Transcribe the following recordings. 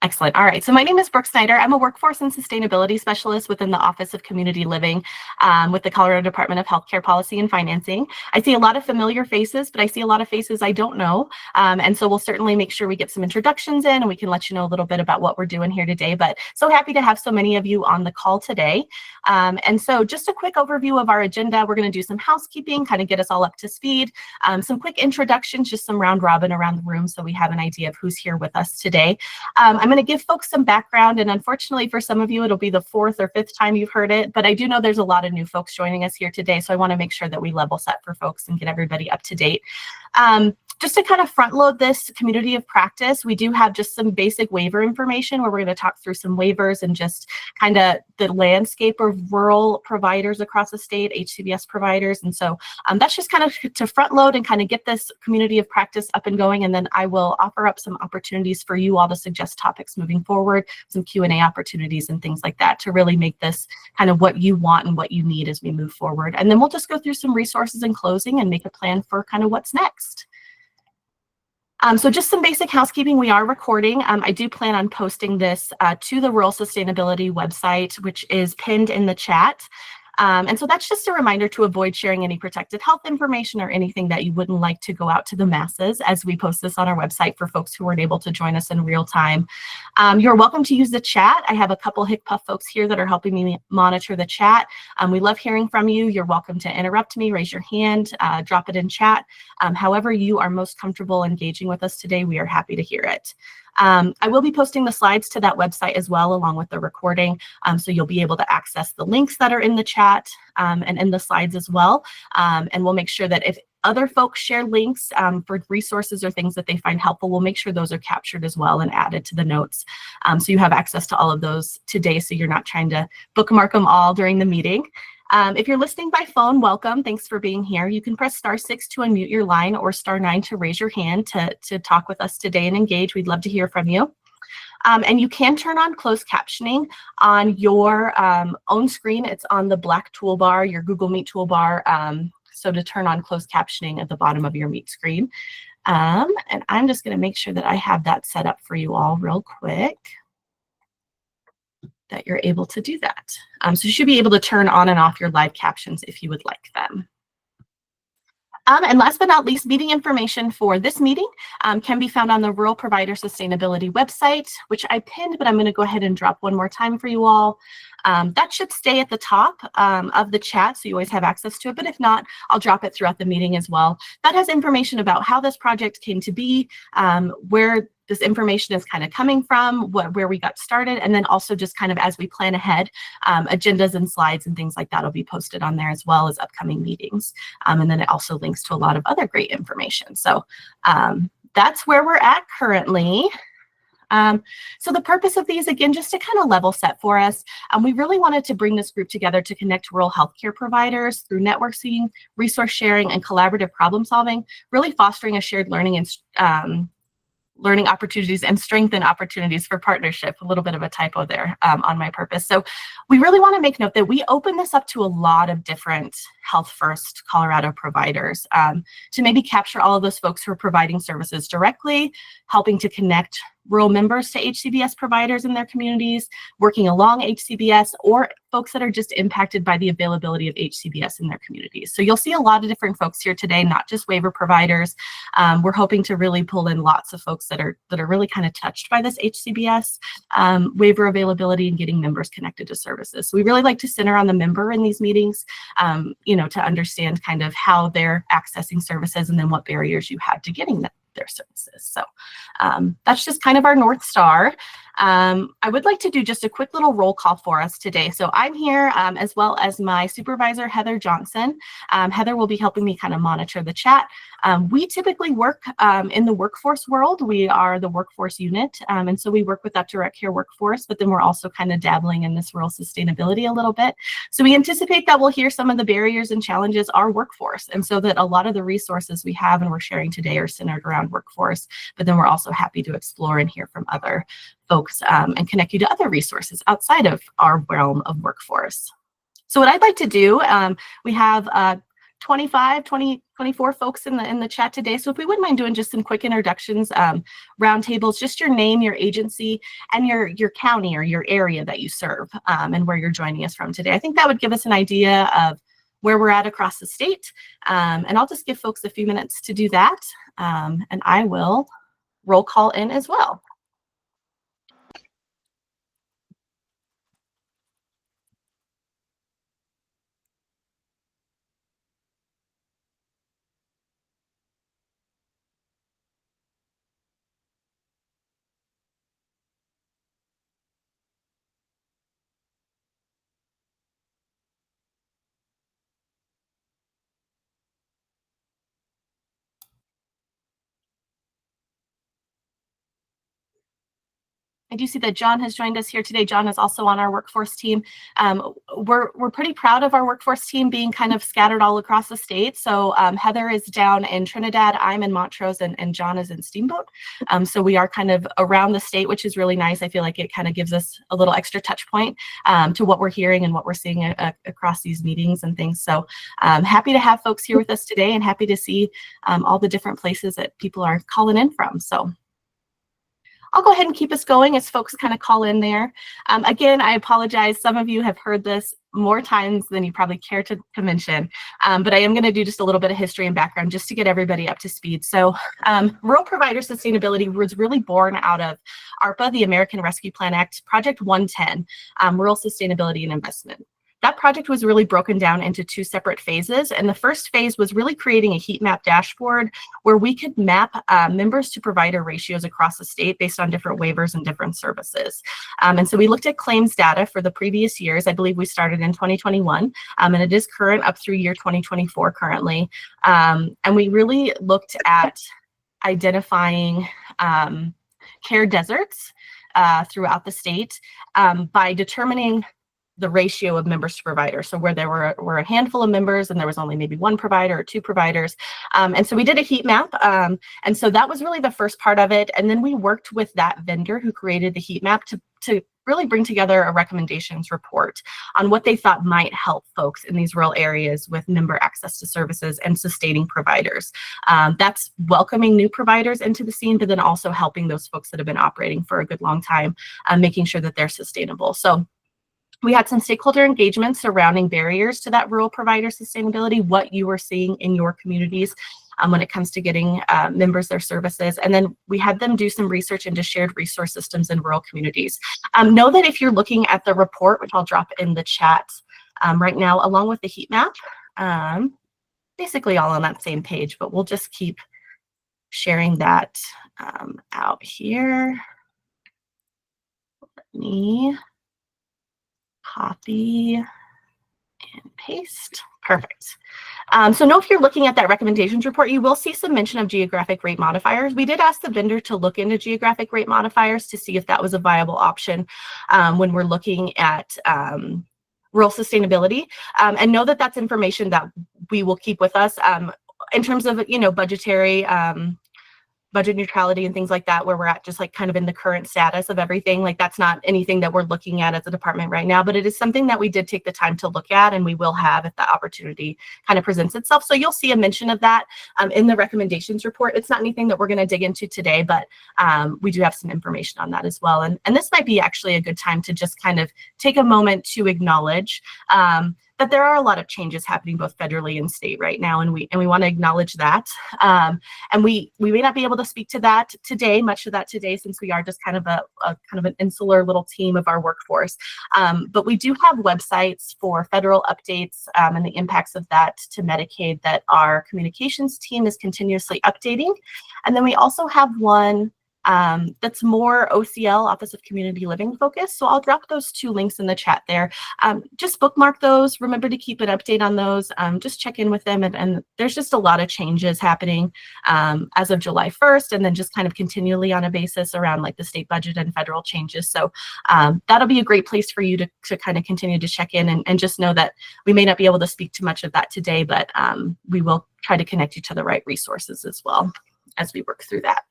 Excellent. All right. So my name is Brooke Snyder. I'm a workforce and sustainability specialist within the Office of Community Living with the Colorado Department of Healthcare Policy and Financing. I see a lot of familiar faces, but I see a lot of faces I don't know. And so we'll certainly make sure we get some introductions in and we can let you know a little bit about what we're doing here today. But so happy to have so many of you on the call today. And so just a quick overview of our agenda. We're going to do some housekeeping, kind of get us all up to speed. Some quick introductions, just some round robin around the room so we have an idea of who's here with us today. I'm going to give folks some background, and unfortunately for some of you, it'll be the 4th or 5th time you've heard it, but I do know there's a lot of new folks joining us here today, so I want to make sure that we level set for folks and get everybody up to date. Just to kind of front load this community of practice, we do have just some basic waiver information where we're going to talk through some waivers and just kind of the landscape of rural providers across the state, HCBS providers. And so that's just kind of to front load and kind of get this community of practice up and going. And then I will offer up some opportunities for you all to suggest topics moving forward, some Q&A opportunities and things like that to really make this kind of what you want and what you need as we move forward. And then we'll just go through some resources in closing and make a plan for kind of what's next. So just some basic housekeeping. We are recording. I do plan on posting this to the Rural Sustainability website, which is pinned in the chat. And so that's just a reminder to avoid sharing any protected health information or anything that you wouldn't like to go out to the masses as we post this on our website for folks who weren't able to join us in real time. You're welcome to use the chat. I have a couple HCPUF folks here that are helping me monitor the chat. We love hearing from you. You're welcome to interrupt me, raise your hand, drop it in chat. However you are most comfortable engaging with us today, we are happy to hear it. I will be posting the slides to that website as well, along with the recording. So you'll be able to access the links that are in the chat and in the slides as well. And we'll make sure that if other folks share links for resources or things that they find helpful, we'll make sure those are captured as well and added to the notes. So you have access to all of those today, so you're not trying to bookmark them all during the meeting. If you're listening by phone, welcome. Thanks for being here. You can press *6 to unmute your line or *9 to raise your hand to talk with us today and engage. We'd love to hear from you. And you can turn on closed captioning on your own screen. It's on the black toolbar, your Google Meet toolbar. So to turn on closed captioning at the bottom of your Meet screen. And I'm just going to make sure that I have that set up for you all real quick, that you're able to do that. So you should be able to turn on and off your live captions if you would like them. And last but not least, meeting information for this meeting can be found on the Rural Provider Sustainability website, which I pinned, but I'm going to go ahead and drop one more time for you all. That should stay at the top of the chat, so you always have access to it. But if not, I'll drop it throughout the meeting as well. That has information about how this project came to be, where this information is kind of coming from, where we got started, and then also just kind of as we plan ahead, agendas and slides and things like that will be posted on there as well as upcoming meetings. And then it also links to a lot of other great information. So that's where we're at currently. So the purpose of these, again, just to kind of level set for us, we really wanted to bring this group together to connect rural healthcare providers through networking, resource sharing, and collaborative problem solving, really fostering a shared learning and learning opportunities and strengthen opportunities for partnership. A little bit of a typo there on my purpose. So we really want to make note that we open this up to a lot of different Health First Colorado providers to maybe capture all of those folks who are providing services directly, helping to connect rural members to HCBS providers in their communities, working along HCBS, or folks that are just impacted by the availability of HCBS in their communities. So you'll see a lot of different folks here today, not just waiver providers. We're hoping to really pull in lots of folks that are really kind of touched by this HCBS waiver availability and getting members connected to services. So we really like to center on the member in these meetings, to understand kind of how they're accessing services and then what barriers you have to getting their services. So that's just kind of our North Star. I would like to do just a quick little roll call for us today. So I'm here as well as my supervisor, Heather Johnson. Heather will be helping me kind of monitor the chat. We typically work in the workforce world. We are the workforce unit. And so we work with that direct care workforce, but then we're also kind of dabbling in this rural sustainability a little bit. So we anticipate that we'll hear some of the barriers and challenges are workforce. And so that a lot of the resources we have and we're sharing today are centered around workforce, but then we're also happy to explore and hear from other folks and connect you to other resources outside of our realm of workforce. So what I'd like to do, we have 25, 20, 24 folks in the chat today. So if we wouldn't mind doing just some quick introductions, roundtables, just your name, your agency, and your county or your area that you serve, and where you're joining us from today. I think that would give us an idea of where we're at across the state. And I'll just give folks a few minutes to do that. And I will roll call in as well. I do see that John has joined us here today. John is also on our workforce team. We're pretty proud of our workforce team being kind of scattered all across the state. So Heather is down in Trinidad, I'm in Montrose, and John is in Steamboat. So we are kind of around the state, which is really nice. I feel like it kind of gives us a little extra touch point to what we're hearing and what we're seeing across these meetings and things. So happy to have folks here with us today, and happy to see all the different places that people are calling in from. So I'll go ahead and keep us going as folks kind of call in there. Again, I apologize. Some of you have heard this more times than you probably care to mention, but I am going to do just a little bit of history and background just to get everybody up to speed. So Rural Provider Sustainability was really born out of ARPA, the American Rescue Plan Act, Project 110, Rural Sustainability and Investment. That project was really broken down into two separate phases. And the first phase was really creating a heat map dashboard where we could map members to provider ratios across the state based on different waivers and different services. And so we looked at claims data for the previous years. I believe we started in 2021, and it is current up through year 2024 currently. And we really looked at identifying care deserts throughout the state by determining the ratio of members to providers. So where there were a handful of members and there was only maybe one provider or two providers. And so we did a heat map. And so that was really the first part of it. And then we worked with that vendor who created the heat map to really bring together a recommendations report on what they thought might help folks in these rural areas with member access to services and sustaining providers. That's welcoming new providers into the scene, but then also helping those folks that have been operating for a good long time, making sure that they're sustainable. So we had some stakeholder engagement surrounding barriers to that rural provider sustainability, what you were seeing in your communities when it comes to getting members their services. And then we had them do some research into shared resource systems in rural communities. Know that if you're looking at the report, which I'll drop in the chat right now, along with the heat map, basically all on that same page, but we'll just keep sharing that out here. Let me copy and paste. Perfect. So know if you're looking at that recommendations report, you will see some mention of geographic rate modifiers. We did ask the vendor to look into geographic rate modifiers to see if that was a viable option when we're looking at rural sustainability. And know that that's information that we will keep with us in terms of, budgetary budget neutrality and things like that, where we're at just like kind of in the current status of everything. Like that's not anything that we're looking at as a department right now, but it is something that we did take the time to look at, and we will have if the opportunity kind of presents itself. So you'll see a mention of that in the recommendations report. It's not anything that we're going to dig into today, but we do have some information on that as well. And this might be actually a good time to just kind of take a moment to acknowledge that there are a lot of changes happening both federally and state right now, and we want to acknowledge that. And we may not be able to speak to that today, much of that today, since we are just kind of an insular little team of our workforce. But we do have websites for federal updates and the impacts of that to Medicaid that our communications team is continuously updating. And then we also have one that's more OCL, Office of Community Living focused. So I'll drop those two links in the chat there. Just bookmark those. Remember to keep an update on those. Just check in with them. And there's just a lot of changes happening as of July 1st, and then just kind of continually on a basis around like the state budget and federal changes. So that'll be a great place for you to kind of continue to check in and just know that we may not be able to speak to much of that today, but we will try to connect you to the right resources as well as we work through that.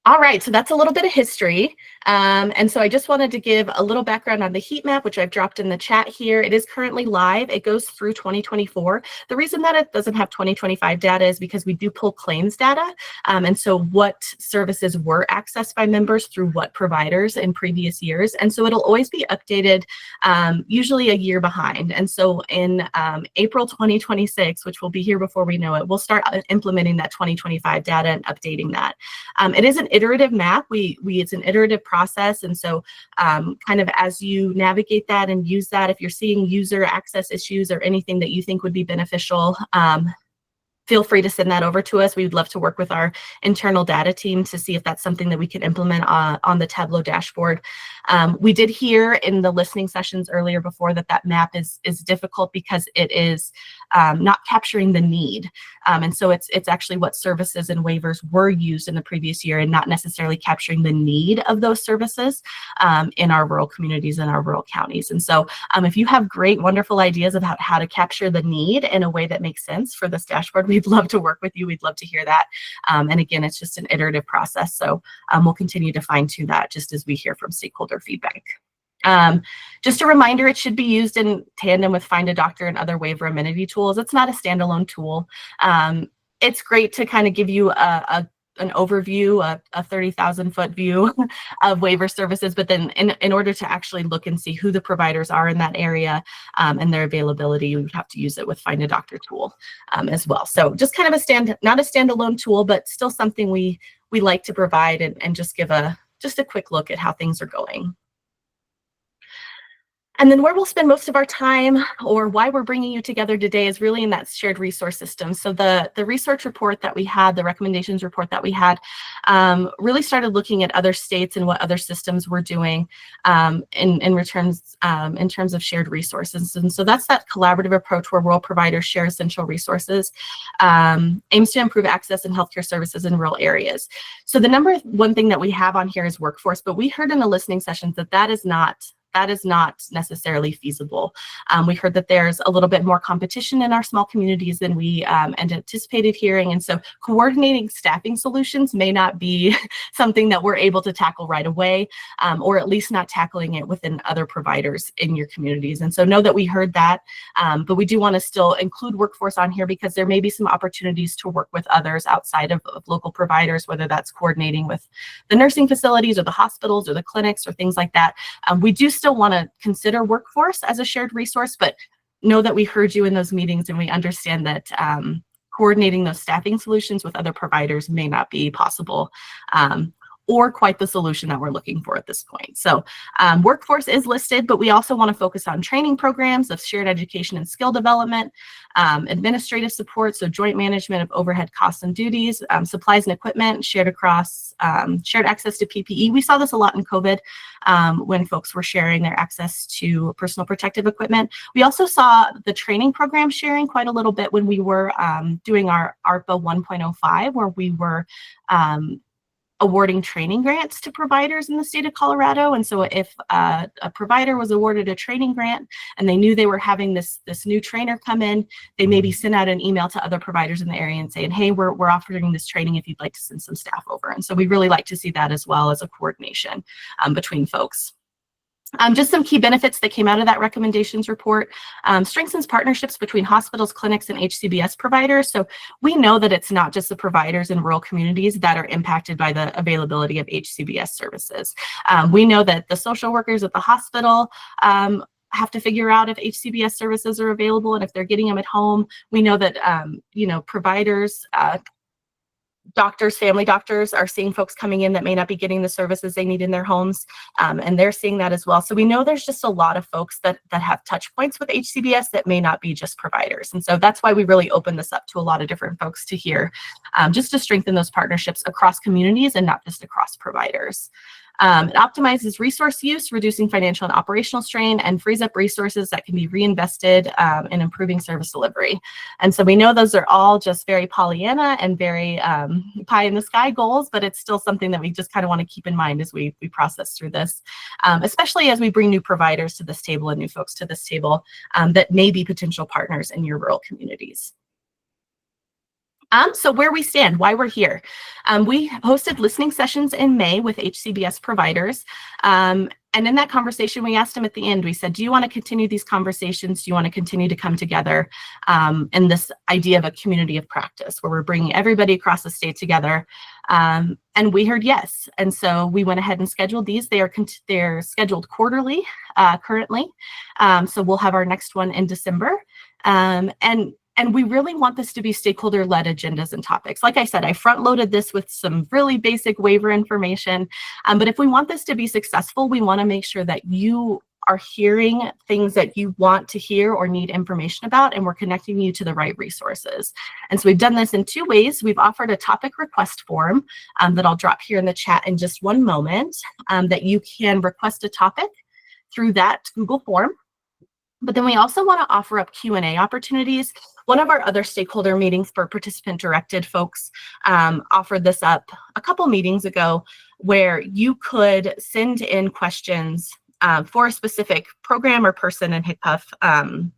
All right, so that's a little bit of history. And so I just wanted to give a little background on the heat map, which I've dropped in the chat here. It is currently live. It goes through 2024. The reason that it doesn't have 2025 data is because we do pull claims data. And so what services were accessed by members through what providers in previous years. And so it'll always be updated, usually a year behind. And so in April 2026, which will be here before we know it, we'll start implementing that 2025 data and updating that. It is an iterative map. It's an iterative process. And so kind of as you navigate that and use that, if you're seeing user access issues or anything that you think would be beneficial, feel free to send that over to us. We would love to work with our internal data team to see if that's something that we can implement on the Tableau dashboard. We did hear in the listening sessions earlier before that map is difficult because it is not capturing the need. And so it's actually what services and waivers were used in the previous year and not necessarily capturing the need of those services in our rural communities and our rural counties. And so if you have great, wonderful ideas about how to capture the need in a way that makes sense for this dashboard, we'd love to work with you. We'd love to hear that. And again, it's just an iterative process. So we'll continue to fine tune that just as we hear from stakeholder feedback. Just a reminder, it should be used in tandem with Find a Doctor and other waiver amenity tools. It's not a standalone tool. It's great to kind of give you an overview, a 30,000-foot view of waiver services, but then in order to actually look and see who the providers are in that area and their availability, you would have to use it with Find a Doctor tool as well. So just kind of not a standalone tool, but still something we like to provide and just give just a quick look at how things are going. And then where we'll spend most of our time, or why we're bringing you together today, is really in that shared resource system. So the research report that we had, the recommendations report that we had, really started looking at other states and what other systems were doing in terms of shared resources. And so that's that collaborative approach where rural providers share essential resources, aims to improve access and healthcare services in rural areas. So the number one thing that we have on here is workforce, but we heard in the listening sessions that is not necessarily feasible. We heard that there's a little bit more competition in our small communities than we anticipated hearing. And so coordinating staffing solutions may not be something that we're able to tackle right away, or at least not tackling it within other providers in your communities. And so know that we heard that, but we do want to still include workforce on here because there may be some opportunities to work with others outside of local providers, whether that's coordinating with the nursing facilities or the hospitals or the clinics or things like that. We do still want to consider workforce as a shared resource, but know that we heard you in those meetings and we understand that coordinating those staffing solutions with other providers may not be possible or quite the solution that we're looking for at this point. So workforce is listed, but we also want to focus on training programs of shared education and skill development, administrative support, so joint management of overhead costs and duties, supplies and equipment shared across, shared access to PPE. We saw this a lot in COVID when folks were sharing their access to personal protective equipment. We also saw the training program sharing quite a little bit when we were doing our ARPA 1.05, where we were awarding training grants to providers in the state of Colorado. And so if a provider was awarded a training grant and they knew they were having this new trainer come in, they maybe sent out an email to other providers in the area and saying, hey, we're offering this training if you'd like to send some staff over. And so we really like to see that as well as a coordination between folks. Just some key benefits that came out of that recommendations report: strengthens partnerships between hospitals, clinics, and HCBS providers. So we know that it's not just the providers in rural communities that are impacted by the availability of HCBS services. We know that the social workers at the hospital have to figure out if HCBS services are available and if they're getting them at home. We know that providers, doctors, family doctors are seeing folks coming in that may not be getting the services they need in their homes, and they're seeing that as well. So we know there's just a lot of folks that have touch points with HCBS that may not be just providers. And so that's why we really open this up to a lot of different folks to hear, just to strengthen those partnerships across communities and not just across providers. It optimizes resource use, reducing financial and operational strain, and frees up resources that can be reinvested in improving service delivery. And so we know those are all just very Pollyanna and very pie in the sky goals, but it's still something that we just kind of want to keep in mind as we process through this, especially as we bring new providers to this table and new folks to this table that may be potential partners in your rural communities. So where we stand, why we're here. We hosted listening sessions in May with HCBS providers. And in that conversation, we asked them at the end, we said, do you want to continue these conversations? Do you want to continue to come together in this idea of a community of practice where we're bringing everybody across the state together? And we heard yes. And so we went ahead and scheduled these. They're scheduled quarterly currently. So we'll have our next one in December. And we really want this to be stakeholder-led agendas and topics. Like I said, I front-loaded this with some really basic waiver information. But if we want this to be successful, we want to make sure that you are hearing things that you want to hear or need information about, and we're connecting you to the right resources. And so we've done this in two ways. We've offered a topic request form that I'll drop here in the chat in just one moment, that you can request a topic through that Google form. But then we also want to offer up Q&A opportunities. One of our other stakeholder meetings for participant-directed folks offered this up a couple meetings ago, where you could send in questions for a specific program or person in HCBS,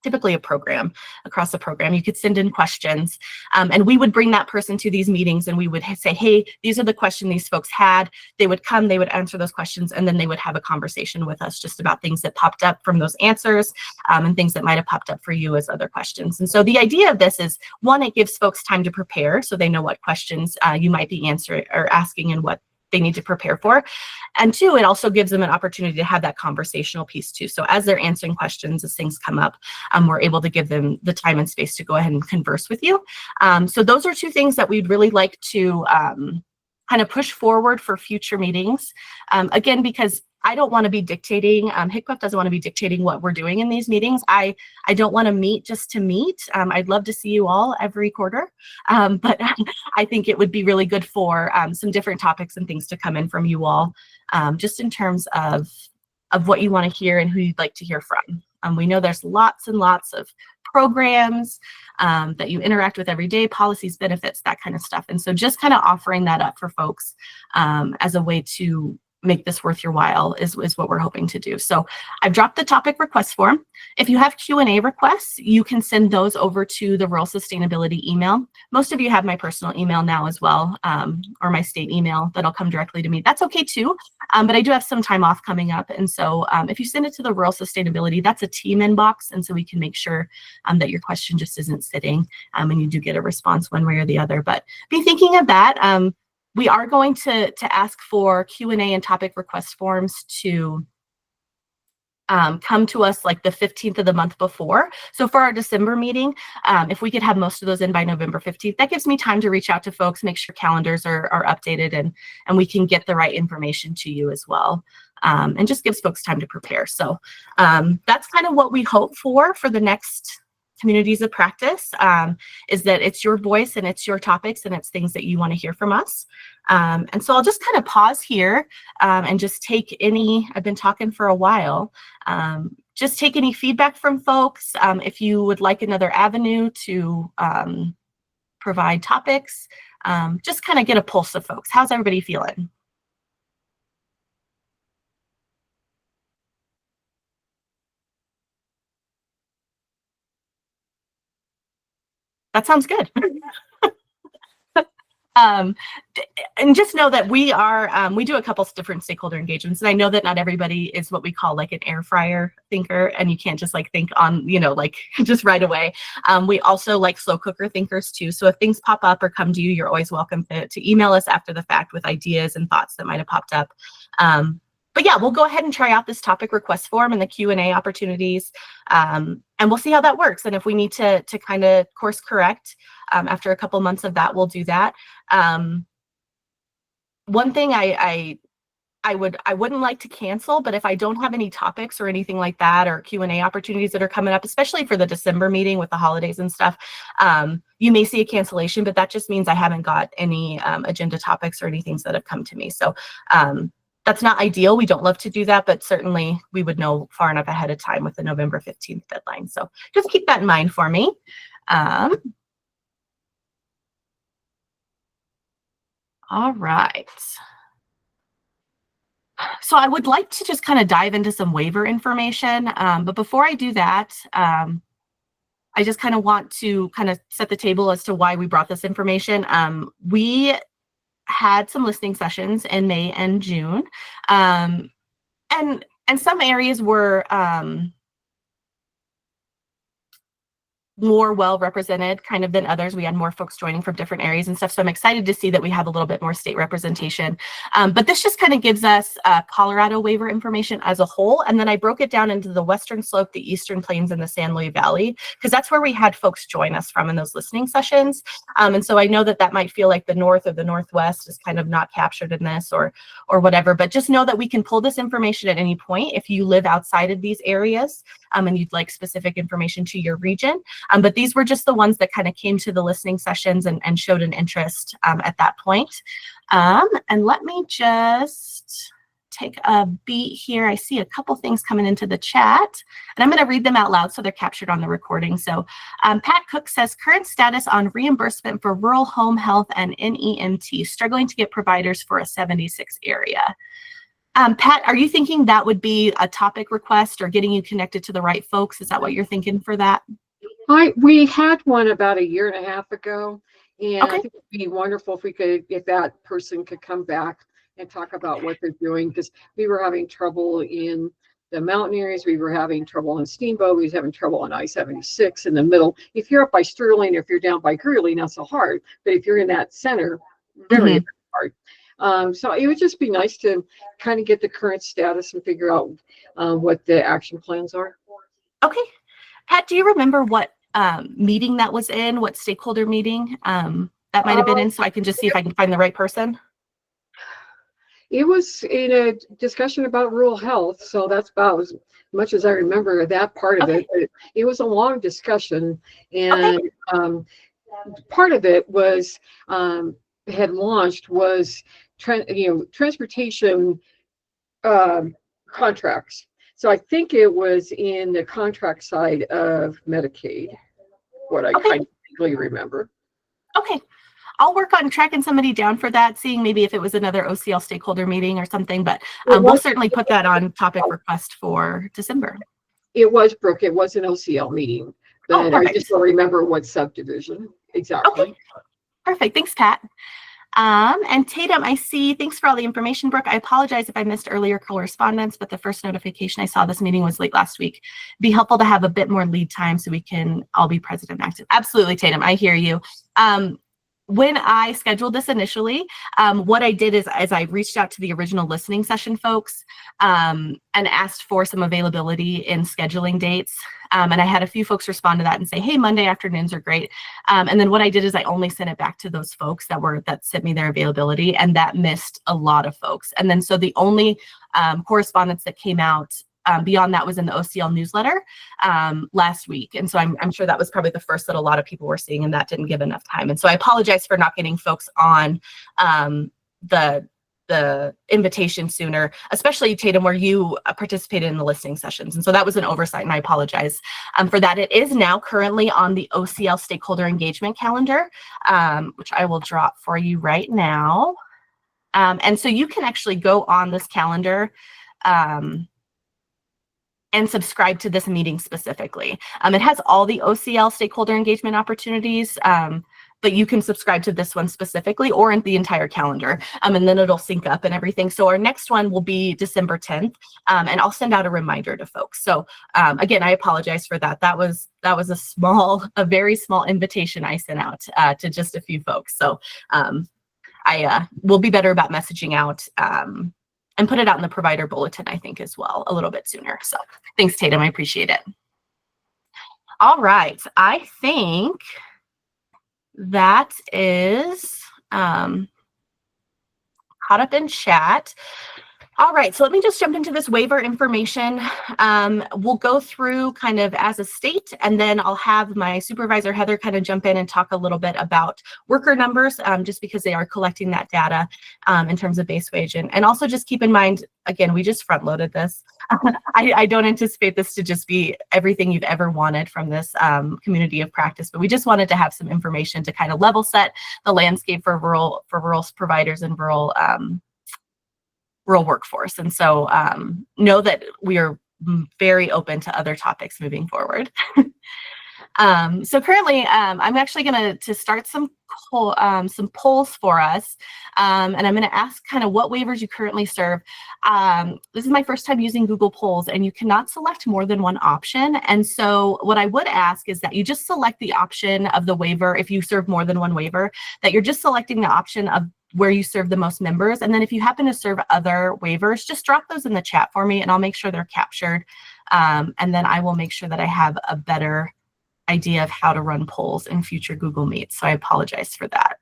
typically a program, across the program. You could send in questions, and we would bring that person to these meetings, and we would say, hey, these are the questions these folks had. They would come, they would answer those questions, and then they would have a conversation with us just about things that popped up from those answers, and things that might have popped up for you as other questions. And so the idea of this is, one, it gives folks time to prepare so they know what questions you might be answering or asking and what they need to prepare for. And two, it also gives them an opportunity to have that conversational piece too. So as they're answering questions, as things come up, we're able to give them the time and space to go ahead and converse with you. So those are two things that we'd really like to kind of push forward for future meetings. Again, because I don't want to be dictating, HCBS doesn't want to be dictating what we're doing in these meetings. I don't want to meet just to meet. I'd love to see you all every quarter, but I think it would be really good for some different topics and things to come in from you all, just in terms of what you want to hear and who you'd like to hear from. We know there's lots and lots of programs that you interact with every day, policies, benefits, that kind of stuff. And so just kind of offering that up for folks as a way to make this worth your while is what we're hoping to do. So I've dropped the topic request form. If you have Q&A requests, you can send those over to the Rural Sustainability email. Most of you have my personal email now as well, or my state email that'll come directly to me. That's okay too, but I do have some time off coming up. And so if you send it to the Rural Sustainability, that's a team inbox. And so we can make sure that your question just isn't sitting and you do get a response one way or the other. But be thinking of that. We are going to ask for Q&A and topic request forms to come to us like the 15th of the month before. So for our December meeting, if we could have most of those in by November 15th, that gives me time to reach out to folks, make sure calendars are updated, and we can get the right information to you as well. And just gives folks time to prepare. So that's kind of what we hope for the next communities of practice, is that it's your voice and it's your topics and it's things that you want to hear from us. And so I'll just kind of pause here and just take any, I've been talking for a while, just take any feedback from folks. If you would like another avenue to provide topics, just kind of get a pulse of folks. How's everybody feeling? That sounds good. And just know that we do a couple of different stakeholder engagements, and I know that not everybody is what we call like an air fryer thinker, and you can't just like think on, like just right away. We also like slow cooker thinkers too. So if things pop up or come to you, you're always welcome to email us after the fact with ideas and thoughts that might have popped up. But yeah, we'll go ahead and try out this topic request form and the Q&A opportunities, and we'll see how that works. And if we need to kind of course correct after a couple months of that, we'll do that. One thing I wouldn't like to cancel, but if I don't have any topics or anything like that, or Q&A opportunities that are coming up, especially for the December meeting with the holidays and stuff, you may see a cancellation, but that just means I haven't got any agenda topics or anything that have come to me. So that's not ideal. We don't love to do that, but certainly we would know far enough ahead of time with the November 15th deadline. So just keep that in mind for me. All right. So I would like to just kind of dive into some waiver information, but before I do that, I just kind of want to kind of set the table as to why we brought this information. We had some listening sessions in May and June, and some areas were more well represented kind of than others. We had more folks joining from different areas and stuff. So I'm excited to see that we have a little bit more state representation. But this just kind of gives us Colorado waiver information as a whole. And then I broke it down into the Western Slope, the Eastern Plains, and the San Luis Valley, because that's where we had folks join us from in those listening sessions. And so I know that that might feel like the North or the Northwest is kind of not captured in this or whatever, but just know that we can pull this information at any point if you live outside of these areas and you'd like specific information to your region. But these were just the ones that kind of came to the listening sessions and showed an interest at that point. And let me just take a beat here. I see a couple things coming into the chat, and I'm going to read them out loud so they're captured on the recording. So Pat Cook says, current status on reimbursement for rural home health and NEMT, struggling to get providers for a 76 area. Pat, are you thinking that would be a topic request or getting you connected to the right folks? Is that what you're thinking for that? We had one about 1.5 years ago, and Okay. I think it'd be wonderful if that person could come back and talk about what they're doing, because we were having trouble in the mountain areas. We were having trouble in Steamboat. We was having trouble on I-76 in the middle. If you're up by Sterling, if you're down by Greeley, not so hard. But if you're in that center, very hard. So it would just be nice to kind of get the current status and figure out what the action plans are. Okay. Pat, do you remember what meeting that was in, what stakeholder meeting that might have been in, so I can just see if I can find the right person? It was in a discussion about rural health, so that's about as much as I remember that part of it. It was a long discussion, and part of it was had launched was transportation contracts. So I think it was in the contract side of Medicaid, what I kind of vaguely remember. Okay. I'll work on tracking somebody down for that, seeing maybe if it was another OCL stakeholder meeting or something, but we'll certainly put that on topic request for December. It was, Brooke. It was an OCL meeting, but I just don't remember what subdivision exactly. Okay. Perfect. Thanks, Pat. And Tatum, I see, thanks for all the information, Brooke. I apologize if I missed earlier correspondence, but the first notification I saw this meeting was late last week. It'd be helpful to have a bit more lead time so we can all be present and active. Absolutely, Tatum, I hear you. When I scheduled this initially, what I did is I reached out to the original listening session folks and asked for some availability in scheduling dates. And I had a few folks respond to that and say, hey, Monday afternoons are great. And then what I did is I only sent it back to those folks that sent me their availability, and that missed a lot of folks. And then so the only correspondence that came out beyond that was in the OCL newsletter last week. And so I'm sure that was probably the first that a lot of people were seeing, and that didn't give enough time. And so I apologize for not getting folks on the invitation sooner, especially Tatum, where you participated in the listening sessions. And so that was an oversight, and I apologize for that. It is now currently on the OCL stakeholder engagement calendar, which I will drop for you right now. And so you can actually go on this calendar and subscribe to this meeting specifically. It has all the OCL stakeholder engagement opportunities, but you can subscribe to this one specifically or in the entire calendar, and then it'll sync up and everything. So our next one will be December 10th, and I'll send out a reminder to folks. So again, I apologize for that. That was a very small invitation I sent out to just a few folks. So I will be better about messaging out and put it out in the provider bulletin, I think, as well, a little bit sooner. So thanks, Tatum. I appreciate it. All right. I think that is caught up in chat. All right, so let me just jump into this waiver information. We'll go through kind of as a state, and then I'll have my supervisor, Heather, kind of jump in and talk a little bit about worker numbers, just because they are collecting that data in terms of base wage. And also just keep in mind, again, we just front loaded this. I don't anticipate this to just be everything you've ever wanted from this community of practice, but we just wanted to have some information to kind of level set the landscape for rural providers and rural workforce. And so know that we are very open to other topics moving forward. So currently, I'm actually going to start some polls for us, and I'm going to ask kind of what waivers you currently serve. This is my first time using Google Polls, and you cannot select more than one option. And so what I would ask is that you just select the option of the waiver if you serve more than one waiver, that you're just selecting the option of where you serve the most members. And then if you happen to serve other waivers, just drop those in the chat for me and I'll make sure they're captured. And then I will make sure that I have a better idea of how to run polls in future Google Meets. So I apologize for that.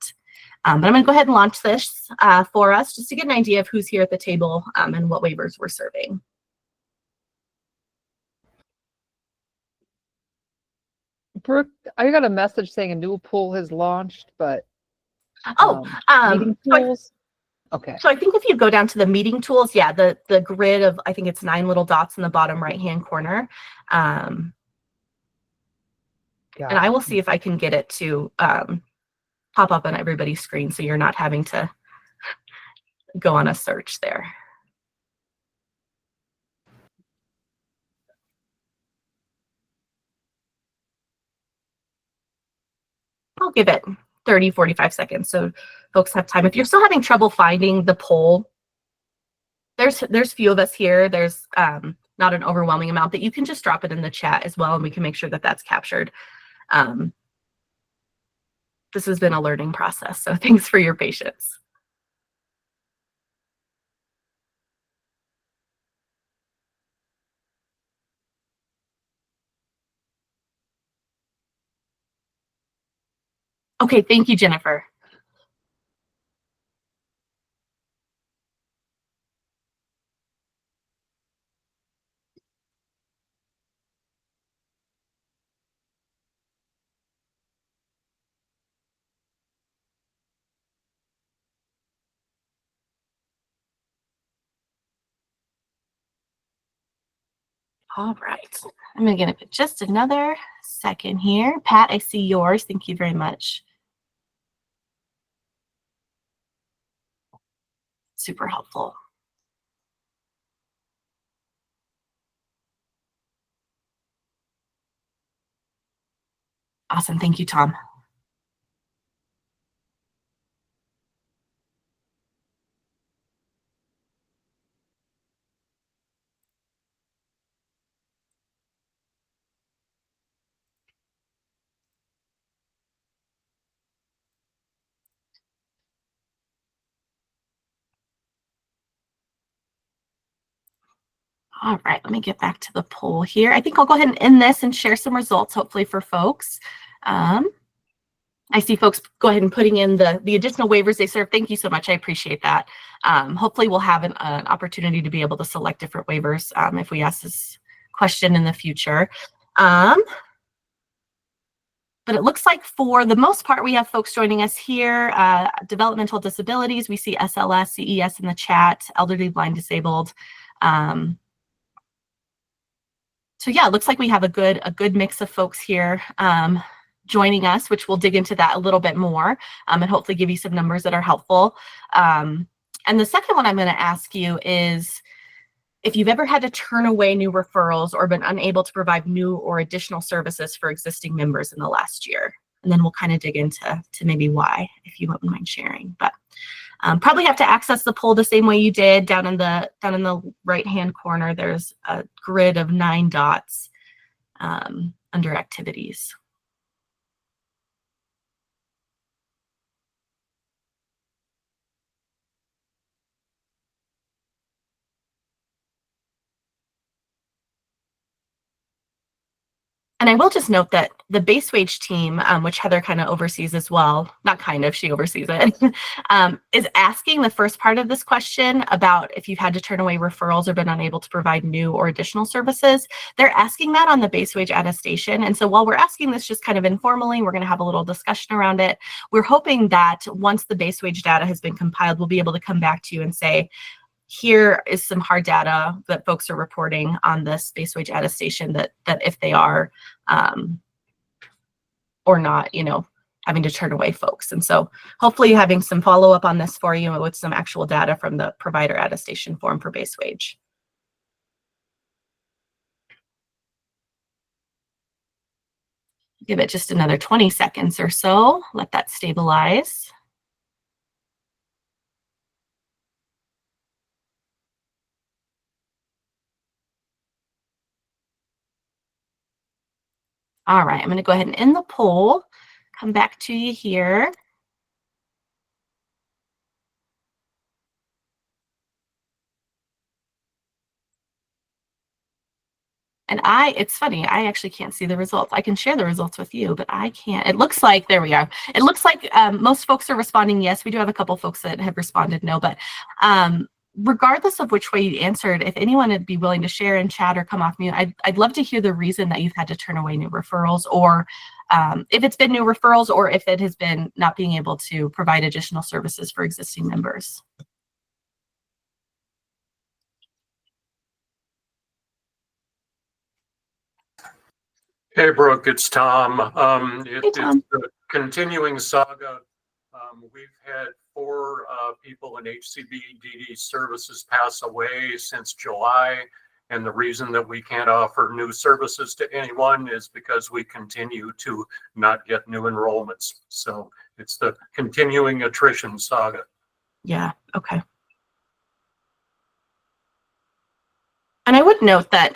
But I'm going to go ahead and launch this for us just to get an idea of who's here at the table and what waivers we're serving. Brooke, I got a message saying a new poll has launched, but meeting So tools. Okay. So I think if you go down to the meeting tools, yeah, the grid of, I think it's 9 little dots in the bottom right-hand corner. And I will see if I can get it to pop up on everybody's screen so you're not having to go on a search there. I'll give it 30, 45 seconds so folks have time. If you're still having trouble finding the poll, there's few of us here. There's not an overwhelming amount that you can just drop it in the chat as well, and we can make sure that that's captured. This has been a learning process, so thanks for your patience. Okay, thank you, Jennifer. All right, I'm going to give it just another second here. Pat, I see yours. Thank you very much. Super helpful. Awesome. Thank you, Tom. All right, let me get back to the poll here. I think I'll go ahead and end this and share some results, hopefully for folks. I see folks go ahead and putting in the additional waivers they serve. Thank you so much. I appreciate that. Hopefully we'll have an opportunity to be able to select different waivers if we ask this question in the future. But it looks like for the most part, we have folks joining us here. Developmental disabilities, we see SLS, CES in the chat, elderly, blind, disabled. So yeah, it looks like we have a good mix of folks here joining us, which we'll dig into that a little bit more and hopefully give you some numbers that are helpful. And the second one I'm going to ask you is if you've ever had to turn away new referrals or been unable to provide new or additional services for existing members in the last year. And then we'll kind of dig into maybe why, if you wouldn't mind sharing. But probably have to access the poll the same way you did. Down in the right-hand corner, there's a grid of 9 dots under activities. And I will just note that the base wage team, which Heather kind of oversees as well, not kind of, she oversees it, is asking the first part of this question about if you've had to turn away referrals or been unable to provide new or additional services. They're asking that on the base wage attestation. And so while we're asking this just kind of informally, we're going to have a little discussion around it. We're hoping that once the base wage data has been compiled, we'll be able to come back to you and say, here is some hard data that folks are reporting on this base wage attestation that if they are or not, having to turn away folks. And so hopefully having some follow-up on this for you with some actual data from the provider attestation form for base wage. Give it just another 20 seconds or so. Let that stabilize. All right, I'm going to go ahead and end the poll. Come back to you here. And it's funny, I actually can't see the results. I can share the results with you, but I can't. It looks like, there we are. It looks like most folks are responding yes. We do have a couple folks that have responded no, but regardless of which way you answered, if anyone would be willing to share in chat or come off mute, I'd love to hear the reason that you've had to turn away new referrals, or if it's been new referrals, or if it has been not being able to provide additional services for existing members. Hey, Brooke, it's Tom. Hey, Tom. It's the continuing saga. We've had 4 people in HCBS services pass away since July. And the reason that we can't offer new services to anyone is because we continue to not get new enrollments. So it's the continuing attrition saga. Yeah, okay. And I would note that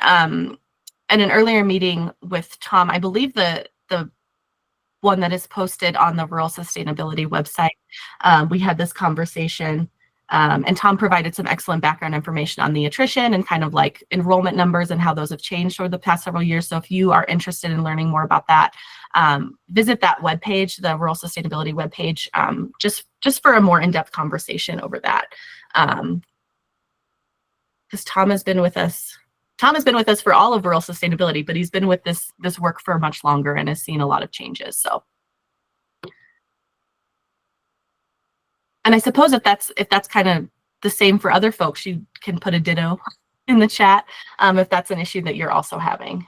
in an earlier meeting with Tom, I believe the one that is posted on the Rural Sustainability website, we had this conversation, and Tom provided some excellent background information on the attrition and kind of like enrollment numbers and how those have changed over the past several years. So if you are interested in learning more about that, visit that webpage, the Rural Sustainability webpage, just for a more in-depth conversation over that. Because Tom has been with us for all of rural sustainability, but he's been with this work for much longer and has seen a lot of changes. So, and I suppose if that's kind of the same for other folks, you can put a ditto in the chat if that's an issue that you're also having.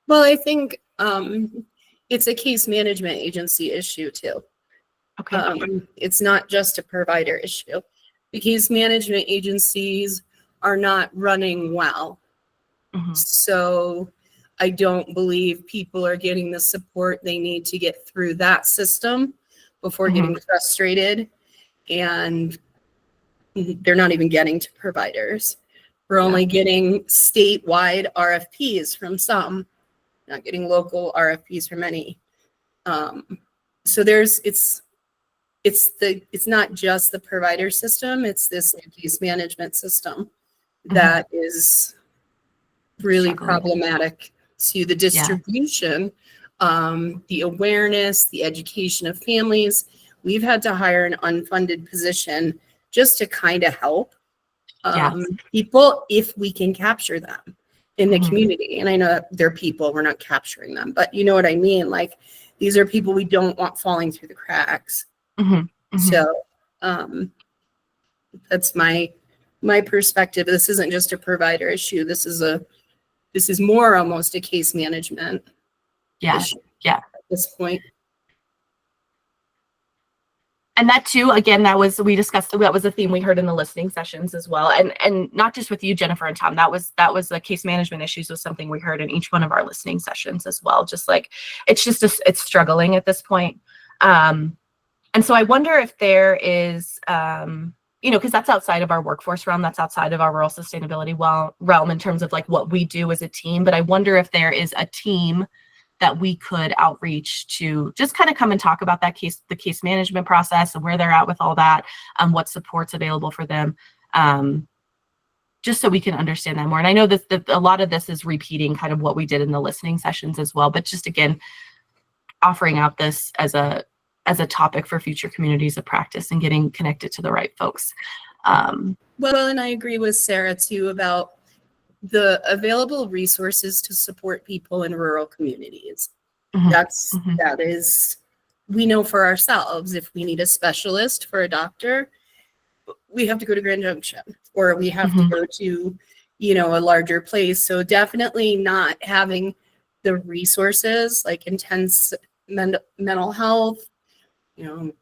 Well, I think it's a case management agency issue too. Okay. It's not just a provider issue. The case management agencies are not running well. Mm-hmm. So I don't believe people are getting the support they need to get through that system before Mm-hmm. getting frustrated. And they're not even getting to providers. We're only getting statewide RFPs from some, not getting local RFPs from any. So it's not just the provider system, it's this case management system that is really problematic to the distribution, the awareness, the education of families. We've had to hire an unfunded position just to kind of help people if we can capture them in the community. And I know that they're people, we're not capturing them, but you know what I mean? Like, these are people we don't want falling through the cracks. So that's my perspective. This isn't just a provider issue. This is more almost a case management issue at this point. And that too, again, we discussed, that was a theme we heard in the listening sessions as well. And not just with you, Jennifer and Tom, that was the case management issues was something we heard in each one of our listening sessions as well. Just like, it's struggling at this point. And so I wonder if there is, because that's outside of our workforce realm, that's outside of our rural sustainability realm in terms of like what we do as a team. But I wonder if there is a team that we could outreach to just kind of come and talk about the case management process and where they're at with all that, what support's available for them, just so we can understand that more. And I know that a lot of this is repeating kind of what we did in the listening sessions as well, but just again, offering out this as a topic for future communities of practice and getting connected to the right folks. Well, and I agree with Sarah too about the available resources to support people in rural communities. That is, we know for ourselves, if we need a specialist for a doctor, we have to go to Grand Junction, or we have to go to, a larger place. So definitely not having the resources like intense mental health, no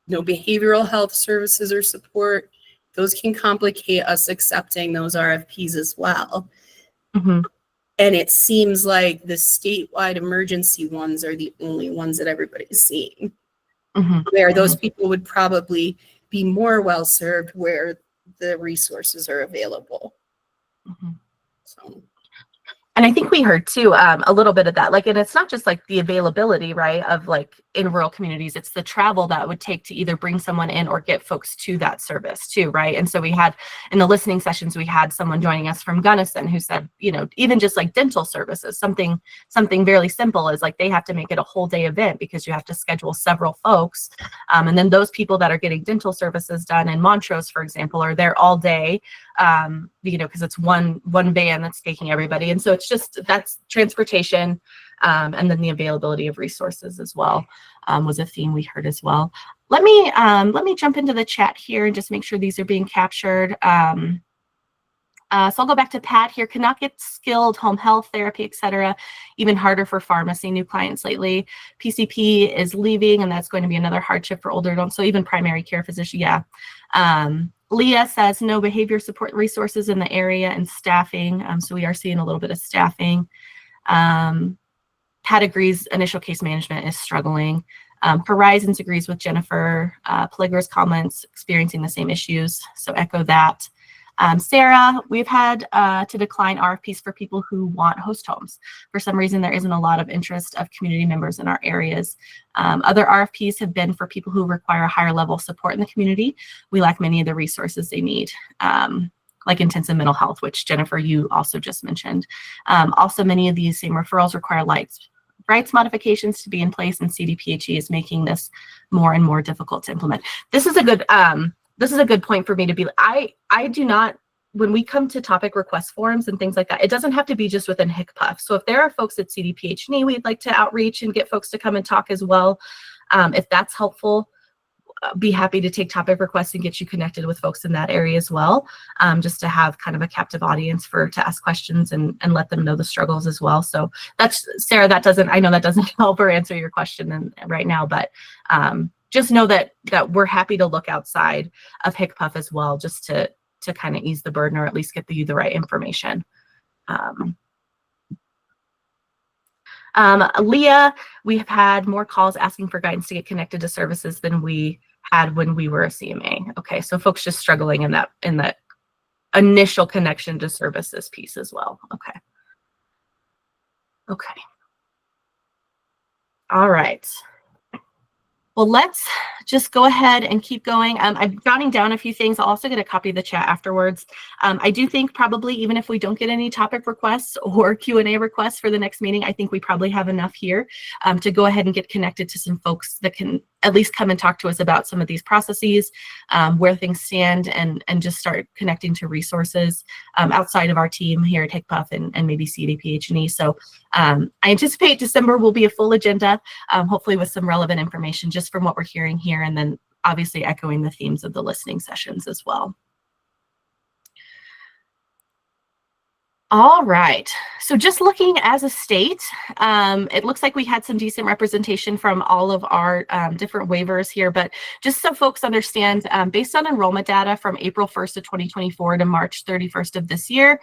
behavioral health services or support. Those can complicate us accepting those RFPs as well. Mhm. And it seems like the statewide emergency ones are the only ones that everybody's seeing, Mhm. where those people would probably be more well served where the resources are available. Mhm. So And I think we heard too, a little bit of that. Like, and it's not just like the availability, right, of like in rural communities, it's the travel that it would take to either bring someone in or get folks to that service too, right? And so we had in the listening sessions, we had someone joining us from Gunnison who said, you know, even just like dental services, something very simple is like they have to make it a whole day event because you have to schedule several folks. And then those people that are getting dental services done in Montrose, for example, are there all day, you know, because it's one van that's taking everybody. And so it's just, that's transportation, and then the availability of resources as well, was a theme we heard as well. Let me jump into the chat here and just make sure these are being captured. So I'll go back to Pat here. Cannot get skilled home health therapy, etc. Even harder for pharmacy new clients lately. PCP is leaving, and that's going to be another hardship for older adults. So even primary care physician, yeah. Leah says no behavior support resources in the area and staffing. So we are seeing a little bit of staffing. Pat agrees initial case management is struggling. Horizons agrees with Jennifer Pligger's comments, experiencing the same issues. So echo that. Sarah, we've had to decline RFPs for people who want host homes. For some reason, there isn't a lot of interest of community members in our areas. Other RFPs have been for people who require a higher level of support in the community. We lack many of the resources they need, like intensive mental health, which Jennifer, you also just mentioned. Also, many of these same referrals require rights modifications to be in place, and CDPHE is making this more and more difficult to implement. This is a good point for me to be, I do not, when we come to topic request forms and things like that, it doesn't have to be just within HCPF. So if there are folks at CDPHE, we'd like to outreach and get folks to come and talk as well. If that's helpful, be happy to take topic requests and get you connected with folks in that area as well, just to have kind of a captive audience to ask questions and let them know the struggles as well. So that's, Sarah, I know that doesn't help or answer your question right now, but just know that we're happy to look outside of HCPF as well, just to kind of ease the burden or at least get you the right information. Leah, we have had more calls asking for guidance to get connected to services than we had when we were a CMA. Okay, so folks just struggling in that initial connection to services piece as well. Okay. All right. Well, let's just go ahead and keep going. I'm jotting down a few things. I'll also get a copy of the chat afterwards. I do think probably even if we don't get any topic requests or Q&A requests for the next meeting, I think we probably have enough here to go ahead and get connected to some folks that can at least come and talk to us about some of these processes, where things stand, and just start connecting to resources outside of our team here at HCPF and maybe CDPH&E. So I anticipate December will be a full agenda, hopefully with some relevant information just from what we're hearing here, and then obviously echoing the themes of the listening sessions as well. All right, so just looking as a state, it looks like we had some decent representation from all of our different waivers here, but just so folks understand, based on enrollment data from April 1st of 2024 to March 31st of this year,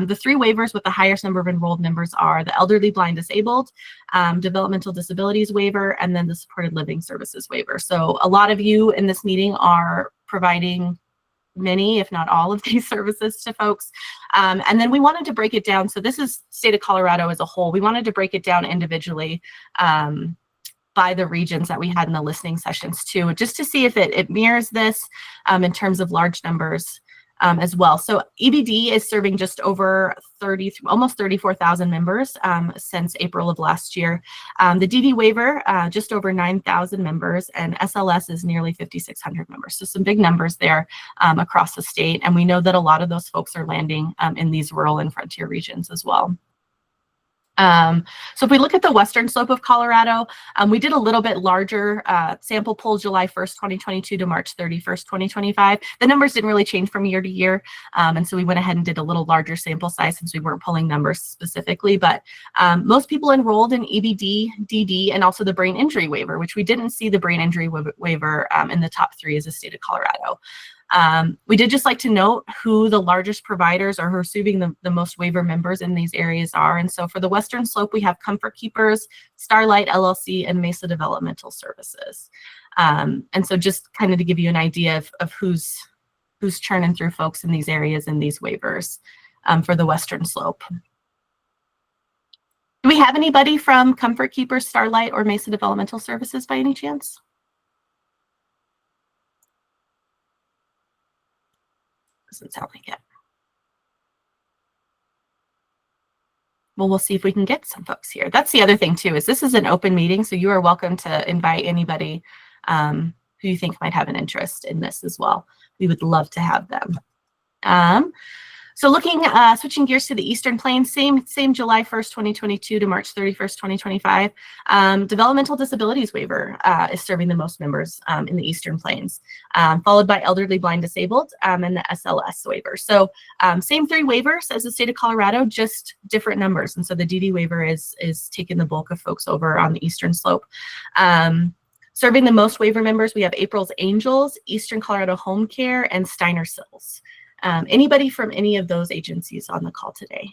the three waivers with the highest number of enrolled members are the elderly, blind, disabled, developmental disabilities waiver, and then the supported living services waiver. So a lot of you in this meeting are providing many, if not all, of these services to folks. And then we wanted to break it down. So this is state of Colorado as a whole. We wanted to break it down individually by the regions that we had in the listening sessions too, just to see if it mirrors this in terms of large numbers as well. So EBD is serving just over almost 34,000 members since April of last year. The DD waiver, just over 9,000 members, and SLS is nearly 5,600 members. So some big numbers there across the state. And we know that a lot of those folks are landing in these rural and frontier regions as well. So if we look at the western slope of Colorado, we did a little bit larger sample poll July 1st, 2022 to March 31st, 2025. The numbers didn't really change from year to year. And so we went ahead and did a little larger sample size since we weren't pulling numbers specifically. But most people enrolled in EBD, DD, and also the brain injury waiver, which we didn't see the brain injury waiver in the top three as a state of Colorado. We did just like to note who the largest providers or who are receiving the most waiver members in these areas are. And so for the Western Slope, we have Comfort Keepers, Starlight LLC, and Mesa Developmental Services. And so just kind of to give you an idea of who's churning through folks in these areas and these waivers for the Western Slope. Do we have anybody from Comfort Keepers, Starlight, or Mesa Developmental Services by any chance? Doesn't sound like it. Well, we'll see if we can get some folks here. That's the other thing too, is this is an open meeting, so you are welcome to invite anybody who you think might have an interest in this as well. We would love to have them. So looking, switching gears to the Eastern Plains, same July 1st, 2022 to March 31st, 2025. Developmental disabilities waiver is serving the most members in the Eastern Plains, followed by elderly, blind, disabled, and the SLS waiver. So same 3 waivers as the state of Colorado, just different numbers. And so the DD waiver is taking the bulk of folks over on the Eastern Slope. Serving the most waiver members, we have April's Angels, Eastern Colorado Home Care, and Steiner Sills. Anybody from any of those agencies on the call today?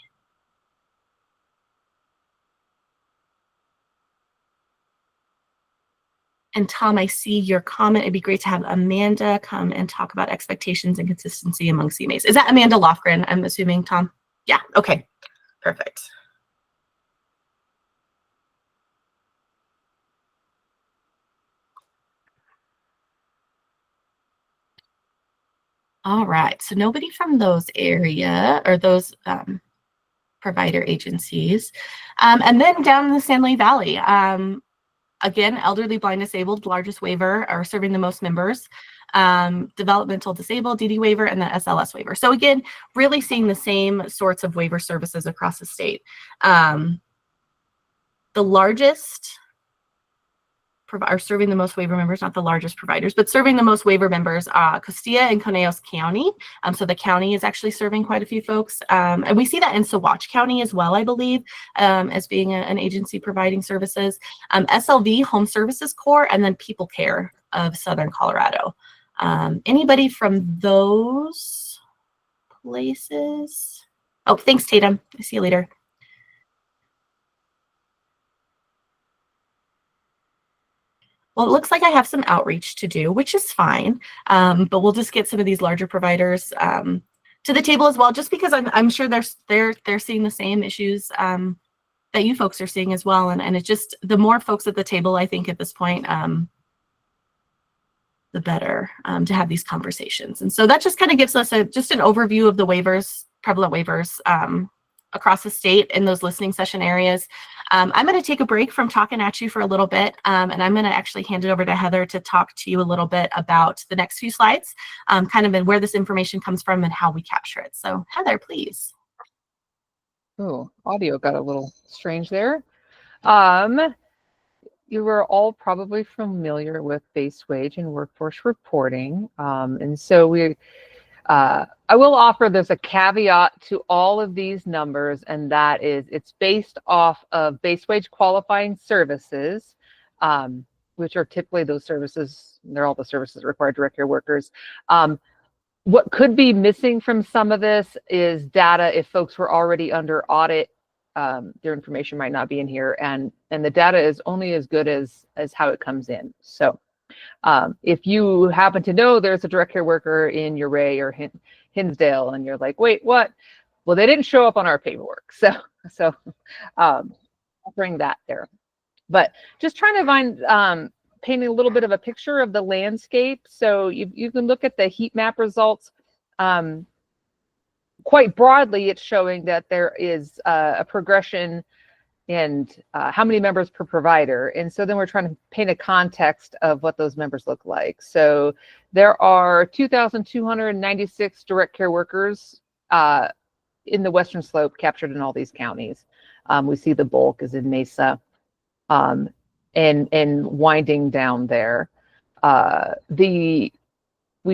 And Tom, I see your comment. It'd be great to have Amanda come and talk about expectations and consistency among CMAs. Is that Amanda Lofgren, I'm assuming, Tom? Yeah, okay, perfect. All right, so nobody from those area or those provider agencies. And then down in the San Luis Valley, again, elderly, blind, disabled, largest waiver, are serving the most members. Developmental disabled, DD waiver, and the SLS waiver. So again, really seeing the same sorts of waiver services across the state. The largest are serving the most waiver members, not the largest providers, but serving the most waiver members, Costilla and Conejos County. So the county is actually serving quite a few folks. And we see that in Saguache County as well, I believe, as being an agency providing services. SLV, Home Services Corps, and then People Care of Southern Colorado. Anybody from those places? Oh, thanks, Tatum. I see you later. Well, it looks like I have some outreach to do, which is fine, but we'll just get some of these larger providers to the table as well, just because I'm sure they're seeing the same issues that you folks are seeing as well, and it's just the more folks at the table, I think at this point, the better to have these conversations. And so that just kind of gives us just an overview of the waivers, prevalent waivers across the state in those listening session areas. I'm going to take a break from talking at you for a little bit, and I'm going to actually hand it over to Heather to talk to you a little bit about the next few slides, kind of in where this information comes from and how we capture it. So Heather, please. Oh, audio got a little strange there. You were all probably familiar with base wage and workforce reporting. And so I will offer there's a caveat to all of these numbers, and that is it's based off of base wage qualifying services, which are typically those services, they're all the services that require direct care workers. What could be missing from some of this is data if folks were already under audit. Their information might not be in here, and the data is only as good as how it comes in. So if you happen to know there's a direct care worker in Uray or Hinsdale and you're like, wait, what? Well, they didn't show up on our paperwork. So I'll bring that there. But just trying to find, painting a little bit of a picture of the landscape. So you can look at the heat map results. Quite broadly, it's showing that there is a progression and how many members per provider. And so then we're trying to paint a context of what those members look like. So there are 2,296 direct care workers in the Western Slope captured in all these counties. We see the bulk is in Mesa and winding down there. We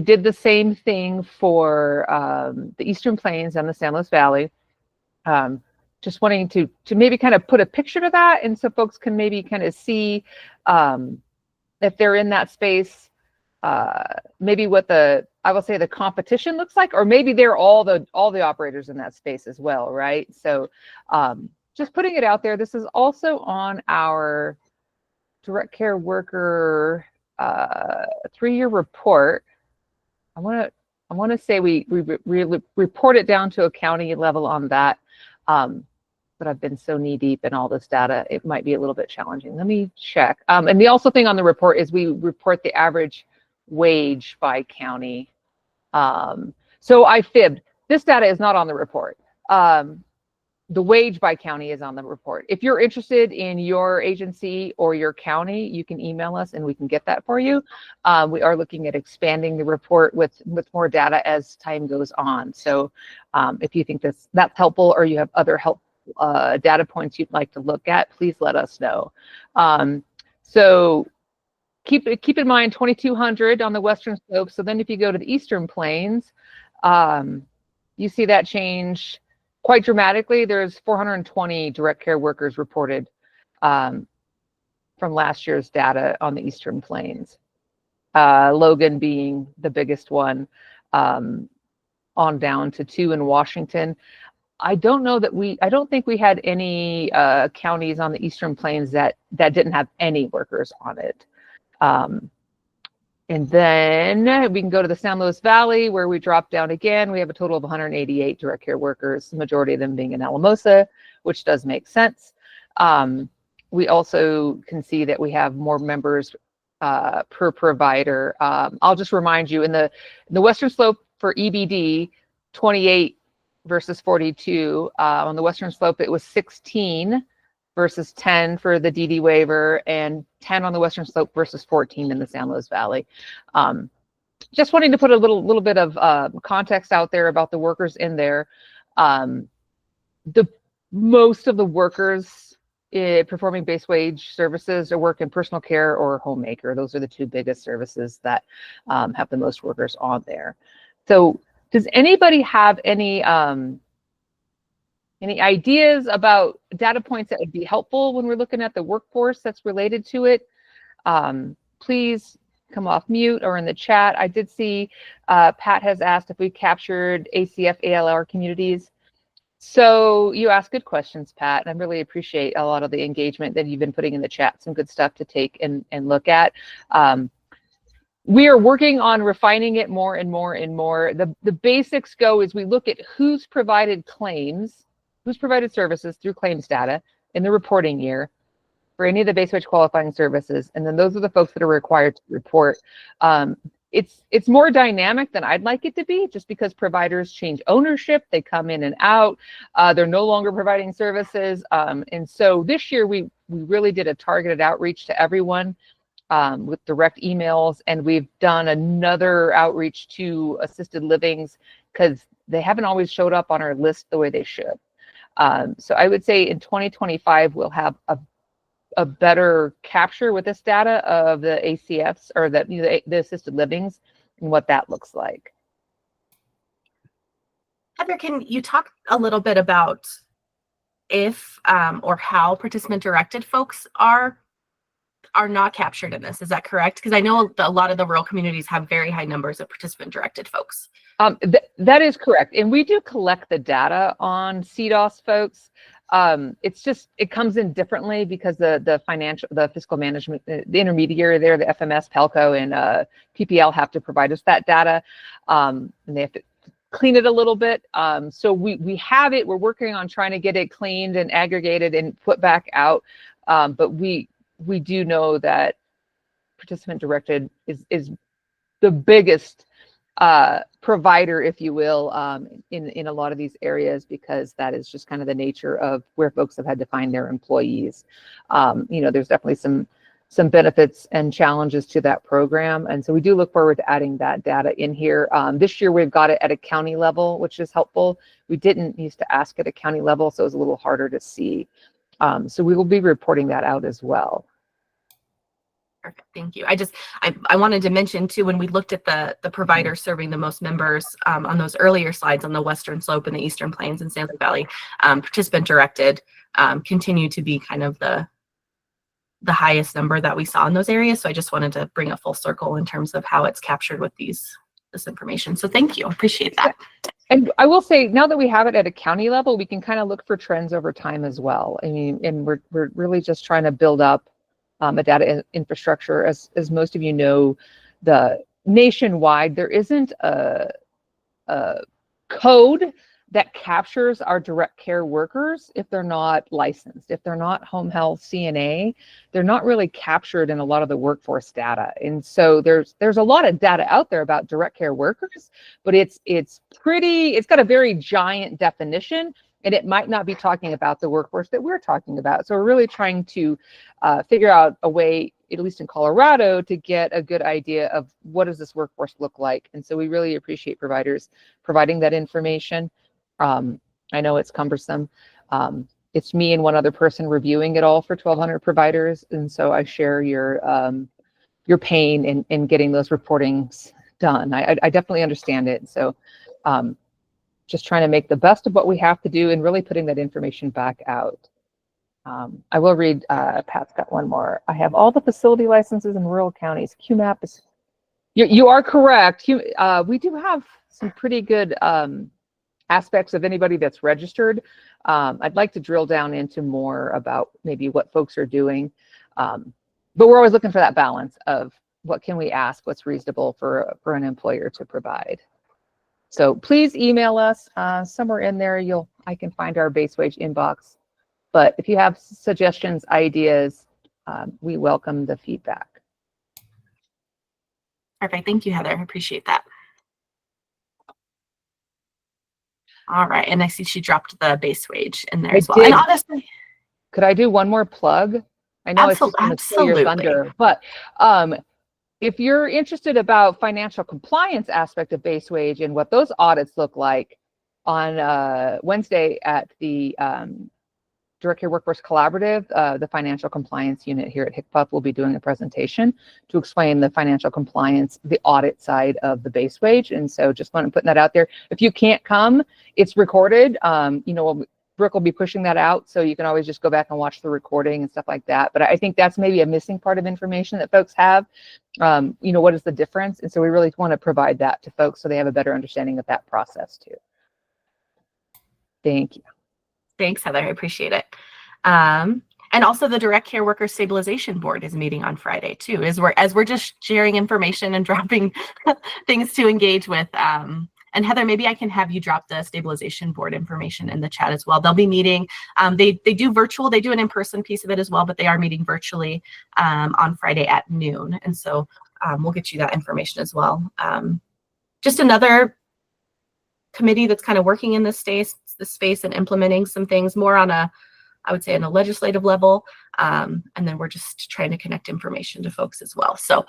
did the same thing for the Eastern Plains and the San Luis Valley. Just wanting to maybe kind of put a picture to that, and so folks can maybe kind of see if they're in that space, maybe what I will say the competition looks like, or maybe they're all the operators in that space as well, right? So just putting it out there. This is also on our direct care worker 3-year report. I want to say we report it down to a county level on that. But I've been so knee deep in all this data, it might be a little bit challenging. Let me check. And the also thing on the report is we report the average wage by county. So I fibbed. This data is not on the report. The wage by county is on the report. If you're interested in your agency or your county, you can email us and we can get that for you. We are looking at expanding the report with more data as time goes on. So if you think that's helpful, or you have other data points you'd like to look at, please let us know. So keep in mind 2,200 on the Western Slope. So then if you go to the Eastern Plains, you see that change quite dramatically. There's 420 direct care workers reported from last year's data on the Eastern Plains. Logan being the biggest one, on down to 2 in Washington. I don't think we had any counties on the Eastern Plains that didn't have any workers on it. And then we can go to the San Luis Valley, where we drop down again. We have a total of 188 direct care workers, the majority of them being in Alamosa, which does make sense. We also can see that we have more members per provider. I'll just remind you, in the Western Slope for EBD, 28 versus 42. On the Western Slope, it was 16 versus 10 for the DD waiver, and 10 on the Western Slope versus 14 in the San Luis Valley. Just wanting to put a little bit of context out there about the workers in there. Most of the workers performing base wage services or work in personal care or homemaker. Those are the 2 biggest services that have the most workers on there. So does anybody have any ideas about data points that would be helpful when we're looking at the workforce that's related to it? Please come off mute or in the chat. I did see Pat has asked if we captured ACF ALR communities. So you ask good questions, Pat, and I really appreciate a lot of the engagement that you've been putting in the chat. Some good stuff to take and look at. We are working on refining it more and more and more. The basics go is we look at who's provided claims, who's provided services through claims data in the reporting year for any of the base wage qualifying services. And then those are the folks that are required to report. It's more dynamic than I'd like it to be, just because providers change ownership, they come in and out, they're no longer providing services. And so this year we really did a targeted outreach to everyone with direct emails, and we've done another outreach to assisted livings because they haven't always showed up on our list the way they should. So I would say in 2025, we'll have a better capture with this data of the ACFs or the assisted livings and what that looks like. Heather, can you talk a little bit about if or how participant-directed folks are not captured in this? Is that correct? Because I know a lot of the rural communities have very high numbers of participant-directed folks. That is correct. And we do collect the data on CDOS folks. It's just, it comes in differently because the fiscal management, the intermediary there, the FMS, PELCO, and PPL have to provide us that data. And they have to clean it a little bit. So we have it. We're working on trying to get it cleaned and aggregated and put back out. But we do know that participant directed is the biggest provider, if you will, in a lot of these areas, because that is just kind of the nature of where folks have had to find their employees. There's definitely some benefits and challenges to that program. And so we do look forward to adding that data in here. This year, we've got it at a county level, which is helpful. We didn't used to ask at a county level, so it was a little harder to see. So we will be reporting that out as well. Perfect, thank you. I wanted to mention too, when we looked at the providers serving the most members on those earlier slides on the Western Slope and the Eastern Plains and San Luis Valley, participant directed continue to be kind of the the highest number that we saw in those areas. So I just wanted to bring a full circle in terms of how it's captured with this information. So thank you, appreciate that. And I will say, now that we have it at a county level, we can kind of look for trends over time as well. I mean, and we're really just trying to build up a data infrastructure. As most of you know, the nationwide, there isn't a code that captures our direct care workers if they're not licensed. If they're not home health CNA, they're not really captured in a lot of the workforce data. And so there's a lot of data out there about direct care workers, but it's got a very giant definition, and it might not be talking about the workforce that we're talking about. So we're really trying to figure out a way, at least in Colorado, to get a good idea of what does this workforce look like. And so we really appreciate providers providing that information. I know it's cumbersome. It's me and one other person reviewing it all for 1,200 providers. And so I share your pain in getting those reportings done. I definitely understand it. So just trying to make the best of what we have to do and really putting that information back out. I will read, Pat's got one more. I have all the facility licenses in rural counties. QMAP is, you are correct. We do have some pretty good aspects of anybody that's registered. I'd like to drill down into more about maybe what folks are doing. But we're always looking for that balance of what can we ask, what's reasonable for an employer to provide. So please email us. Somewhere in there, I can find our base wage inbox. But if you have suggestions, ideas, we welcome the feedback. Perfect. Thank you, Heather. I appreciate that. All right. And I see she dropped the base wage in there as well. And honestly, could I do one more plug? I know it's just going to steal your thunder, but if you're interested about financial compliance aspect of base wage and what those audits look like, on Wednesday at the Direct Care Workforce Collaborative, the financial compliance unit here at HCBS will be doing a presentation to explain the financial compliance, the audit side of the base wage. And so just want to put that out there. If you can't come, it's recorded. Brooke will be pushing that out, so you can always just go back and watch the recording and stuff like that. But I think that's maybe a missing part of information that folks have. What is the difference? And so we really want to provide that to folks so they have a better understanding of that process too. Thank you. Thanks, Heather. I appreciate it. And also the Direct Care Worker Stabilization Board is meeting on Friday too, as we're just sharing information and dropping things to engage with. And Heather, maybe I can have you drop the stabilization board information in the chat as well. They'll be meeting. They do virtual. They do an in-person piece of it as well, but they are meeting virtually on Friday at noon. And so we'll get you that information as well. Just another committee that's kind of working in this space and implementing some things more on I would say on a legislative level. And then we're just trying to connect information to folks as well. So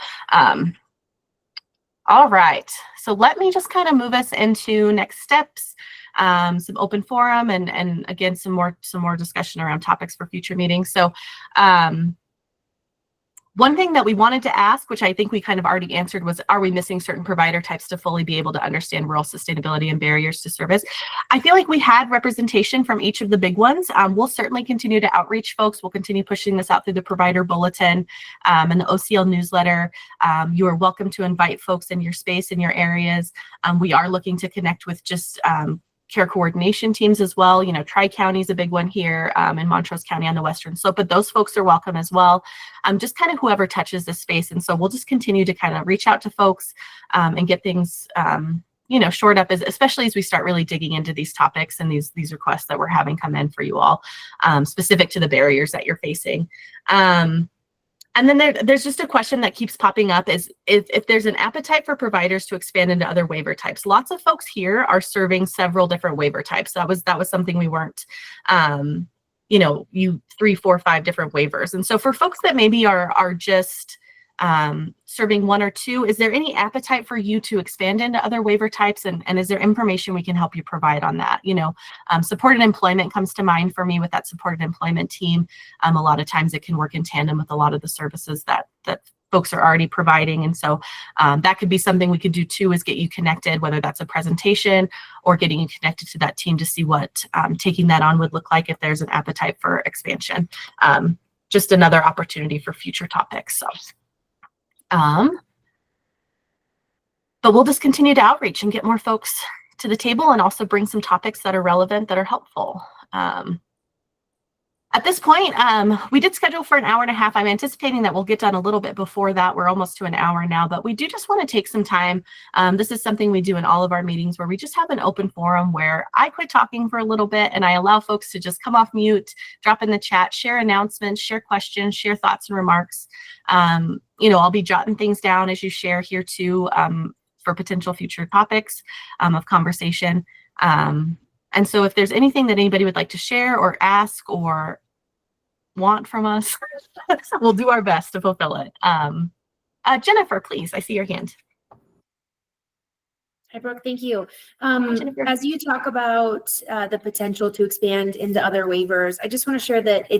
all right, so let me just kind of move us into next steps, some open forum, and again, some more discussion around topics for future meetings. So one thing that we wanted to ask, which I think we kind of already answered, was, are we missing certain provider types to fully be able to understand rural sustainability and barriers to service? I feel like we had representation from each of the big ones. We'll certainly continue to outreach folks. We'll continue pushing this out through the provider bulletin and the OCL newsletter. You are welcome to invite folks in your space, in your areas. We are looking to connect with just care coordination teams as well. Tri-County is a big one here in Montrose County on the Western Slope, but those folks are welcome as well. Just kind of whoever touches this space. And so we'll just continue to kind of reach out to folks and get things, shored up, especially as we start really digging into these topics and these requests that we're having come in for you all, specific to the barriers that you're facing. And then there's just a question that keeps popping up is if there's an appetite for providers to expand into other waiver types. Lots of folks here are serving several different waiver types. That was something we weren't, 3, 4, 5 different waivers. And so for folks that maybe are just serving 1 or 2, is there any appetite for you to expand into other waiver types? And is there information we can help you provide on that? Supported employment comes to mind for me with that supported employment team. A lot of times it can work in tandem with a lot of the services that folks are already providing. And so that could be something we could do too, is get you connected, whether that's a presentation or getting you connected to that team to see what taking that on would look like if there's an appetite for expansion. just another opportunity for future topics. So, but we'll just continue to outreach and get more folks to the table and also bring some topics that are relevant, that are helpful. At this point, we did schedule for an hour and a half. I'm anticipating that we'll get done a little bit before that. We're almost to an hour now, but we do just want to take some time. This is something we do in all of our meetings where we just have an open forum where I quit talking for a little bit and I allow folks to just come off mute, drop in the chat, share announcements, share questions, share thoughts and remarks. I'll be jotting things down as you share here too, for potential future topics of conversation. And so if there's anything that anybody would like to share or ask or want from us, we'll do our best to fulfill it. Jennifer, please, I see your hand. Hi, Brooke, thank you. Jennifer. As you talk about the potential to expand into other waivers, I just want to share that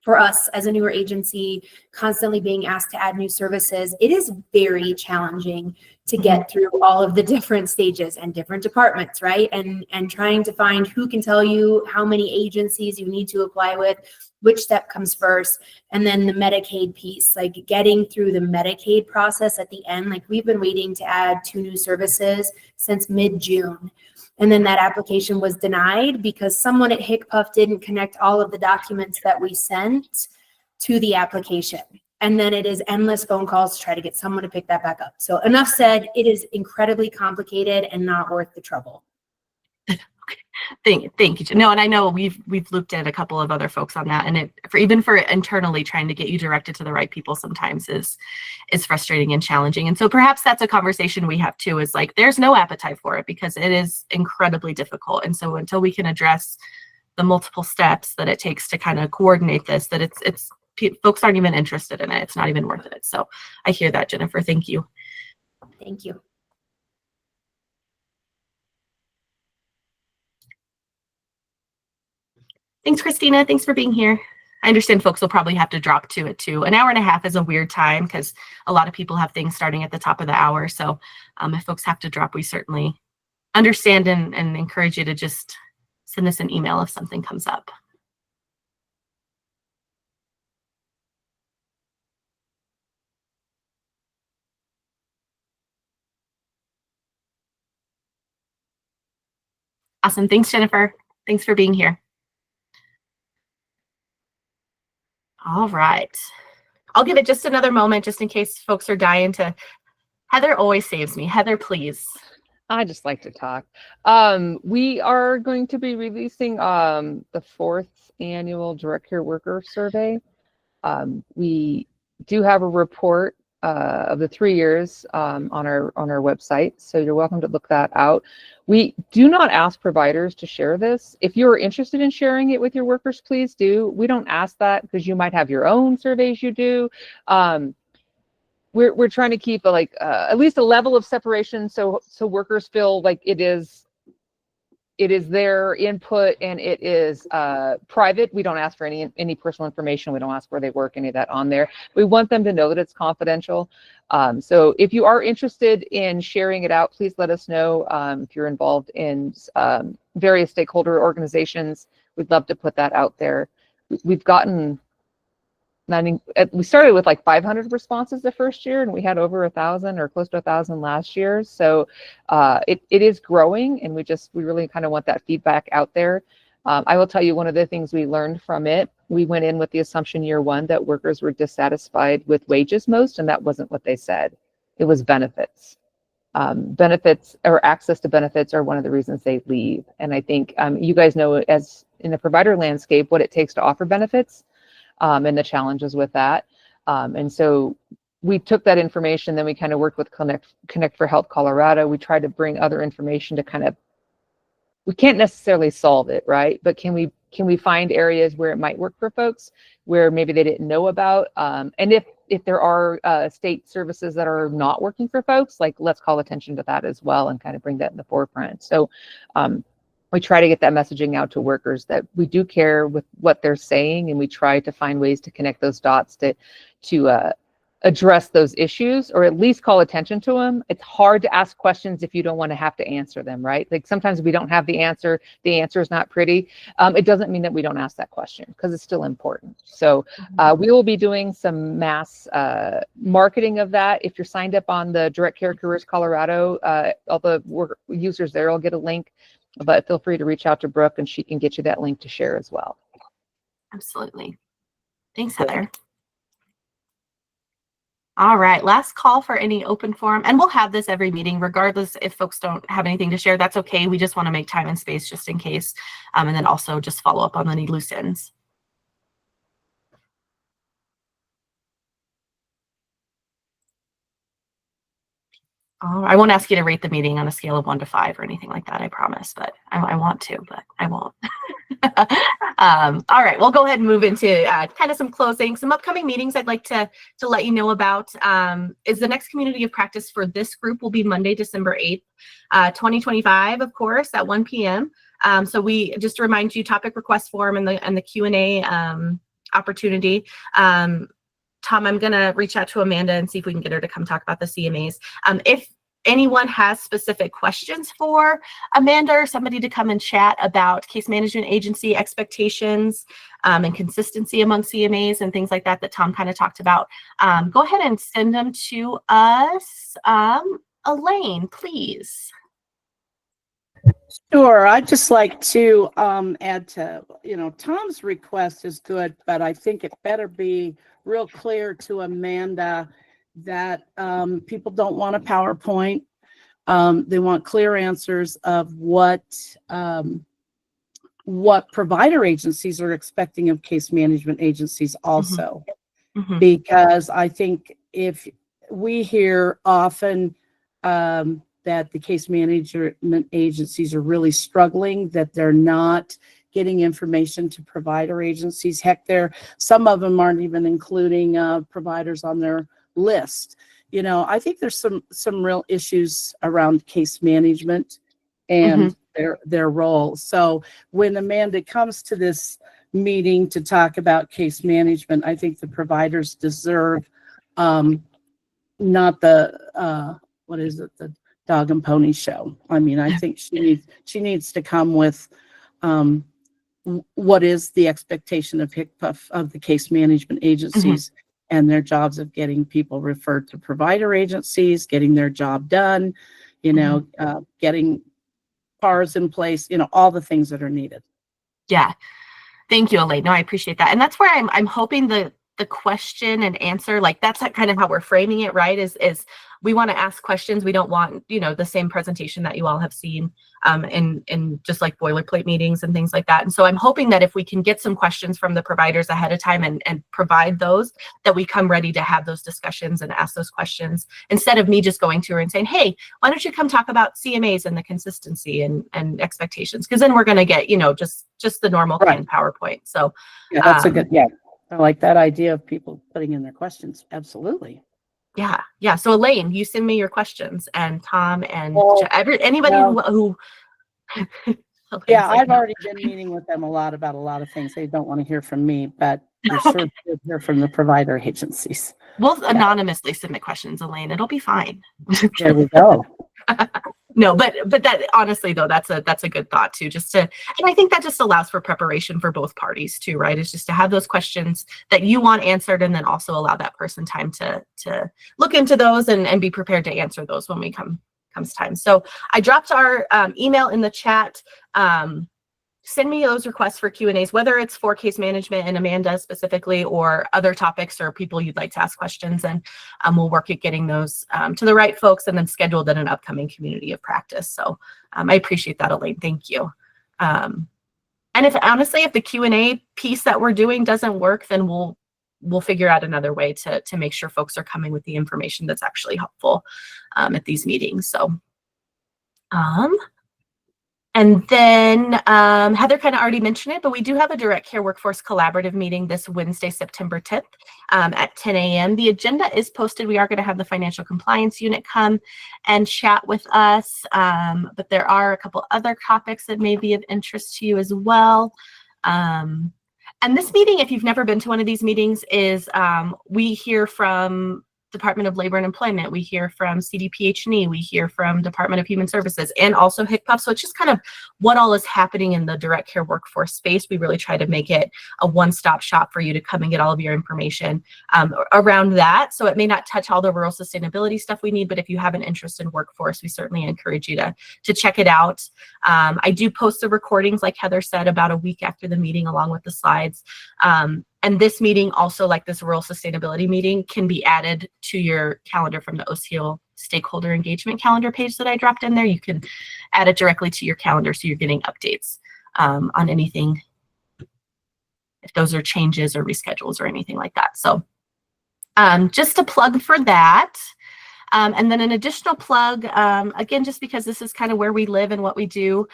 for us as a newer agency, constantly being asked to add new services, it is very challenging to get through all of the different stages and different departments, right? And trying to find who can tell you how many agencies you need to apply with, which step comes first, and then the Medicaid piece, like getting through the Medicaid process at the end. Like we've been waiting to add 2 new services since mid-June. And then that application was denied because someone at HCBS didn't connect all of the documents that we sent to the application. And then it is endless phone calls to try to get someone to pick that back up. So enough said, it is incredibly complicated and not worth the trouble. Thank you. No, and I know we've looped in a couple of other folks on that, and even for internally trying to get you directed to the right people sometimes is frustrating and challenging. And so perhaps that's a conversation we have too, is like there's no appetite for it because it is incredibly difficult. And so until we can address the multiple steps that it takes to kind of coordinate this, that it's folks aren't even interested in it. It's not even worth it. So I hear that, Jennifer. Thank you. Thank you. Thanks, Christina. Thanks for being here. I understand folks will probably have to drop to it too. An hour and a half is a weird time because a lot of people have things starting at the top of the hour. So if folks have to drop, we certainly understand and encourage you to just send us an email if something comes up. Awesome. Thanks, Jennifer. Thanks for being here. All right. I'll give it just another moment just in case folks are dying to. Heather always saves me. Heather, please. I just like to talk. We are going to be releasing the 4th annual Direct Care Worker Survey. We do have a report of the 3 years on our website, so you're welcome to look that out. We do not ask providers to share this. If you're interested in sharing it with your workers, please do. We don't ask that because you might have your own surveys you do. We're trying to keep at least a level of separation so workers feel like it is their input and it is private. We don't ask for any personal information. We don't ask where they work, any of that on there. We want them to know that it's confidential. So if you are interested in sharing it out, please let us know. If you're involved in various stakeholder organizations, we'd love to put that out there. We've gotten, we started with like 500 responses the first year, and we had over 1,000 or close to 1,000 last year. So it is growing, and we really kind of want that feedback out there. I will tell you one of the things we learned from it. We went in with the assumption year one that workers were dissatisfied with wages most, and that wasn't what they said. It was benefits. Benefits or access to benefits are one of the reasons they leave. And I think you guys know, as in the provider landscape, what it takes to offer benefits. And the challenges with that. And so we took that information, then we kind of worked with Connect for Health Colorado. We tried to bring other information to we can't necessarily solve it, right? But can we find areas where it might work for folks, where maybe they didn't know about? And if there are state services that are not working for folks, like let's call attention to that as well and kind of bring that in the forefront. So we try to get that messaging out to workers that we do care with what they're saying, and we try to find ways to connect those dots to address those issues or at least call attention to them. It's hard to ask questions if you don't want to have to answer them, right? Like sometimes we don't have the answer is not pretty. It doesn't mean that we don't ask that question because it's still important. So we will be doing some mass marketing of that. If you're signed up on the Direct Care Careers Colorado, all the users there will get a link, but feel free to reach out to Brooke and she can get you that link to share as well. Absolutely. Thanks, Heather. All right, last call for any open forum, and we'll have this every meeting, regardless if folks don't have anything to share, that's okay. We just want to make time and space just in case, and then also just follow up on any loose ends. I won't ask you to rate the meeting on a scale of 1 to 5 or anything like that, I promise, but I want to, but I won't. All right, we'll go ahead and move into kind of some closing. Some upcoming meetings I'd like to let you know about is the next community of practice for this group will be Monday, December 8th, 2025, of course, at 1 p.m. So we just to remind you, topic request form and the Q&A opportunity. Tom, I'm going to reach out to Amanda and see if we can get her to come talk about the CMAs. If anyone has specific questions for Amanda or somebody to come and chat about case management agency expectations and consistency among CMAs and things like that that Tom kind of talked about, go ahead and send them to us. Elaine, please. Sure. I'd just like to add to, Tom's request is good, but I think it better be real clear to Amanda that people don't want a PowerPoint. They want clear answers of what provider agencies are expecting of case management agencies also. Mm-hmm. Because I think if we hear often that the case management agencies are really struggling, that they're not getting information to provider agencies. Heck, some of them aren't even including providers on their list. I think there's some real issues around case management and their role. So when Amanda comes to this meeting to talk about case management, I think the providers deserve not the the dog and pony show. I mean, I think she needs to come with what is the expectation of HCPF of the case management agencies and their jobs of getting people referred to provider agencies, getting their job done, getting PARs in place, all the things that are needed. Yeah. Thank you, Elaine. No, I appreciate that. And that's where I'm hoping the question and answer, like that's kind of how we're framing it, right? Is we want to ask questions. We don't want, the same presentation that you all have seen in just like boilerplate meetings and things like that. And so I'm hoping that if we can get some questions from the providers ahead of time and provide those, that we come ready to have those discussions and ask those questions instead of me just going to her and saying, hey, why don't you come talk about CMAs and the consistency and expectations? Because then we're going to get, just the normal canned PowerPoint. So yeah, that's a good, I like that idea of people putting in their questions. Absolutely. Yeah. So Elaine, you send me your questions, and Tom and anybody who yeah, I've already been meeting with them about a lot of things. They don't want to hear from me, but you're sure to hear from the provider agencies. We'll anonymously submit questions, Elaine. It'll be fine. There we go. No, but that honestly though, that's a good thought too, and I think that just allows for preparation for both parties too, right? It's just to have those questions that you want answered and then also allow that person time to look into those and be prepared to answer those when comes time. So I dropped our email in the chat. Send me those requests for Q&As, whether it's for case management and Amanda specifically or other topics or people you'd like to ask questions, and we'll work at getting those to the right folks and then scheduled in an upcoming community of practice. So I appreciate that, Elaine. Thank you. And if the Q&A piece that we're doing doesn't work, then we'll figure out another way to make sure folks are coming with the information that's actually helpful at these meetings. So and then Heather kind of already mentioned it, but we do have a Direct Care Workforce Collaborative meeting this Wednesday, September 10th at 10 a.m. The agenda is posted. We are going to have the financial compliance unit come and chat with us, but there are a couple other topics that may be of interest to you as well. And this meeting, if you've never been to one of these meetings, is we hear from Department of Labor and Employment, we hear from CDPH&E, we hear from Department of Human Services, and also HCBS. So it's just kind of what all is happening in the direct care workforce space. We really try to make it a one-stop shop for you to come and get all of your information around that. So it may not touch all the rural sustainability stuff we need, but if you have an interest in workforce, we certainly encourage you to check it out. I do post the recordings, like Heather said, about a week after the meeting, along with the slides. And this meeting also, like this rural sustainability meeting, can be added to your calendar from the OCO stakeholder engagement calendar page that I dropped in there. You can add it directly to your calendar so you're getting updates on anything, if those are changes or reschedules or anything like that. So just a plug for that. And then an additional plug, again, just because this is kind of where we live and what we do,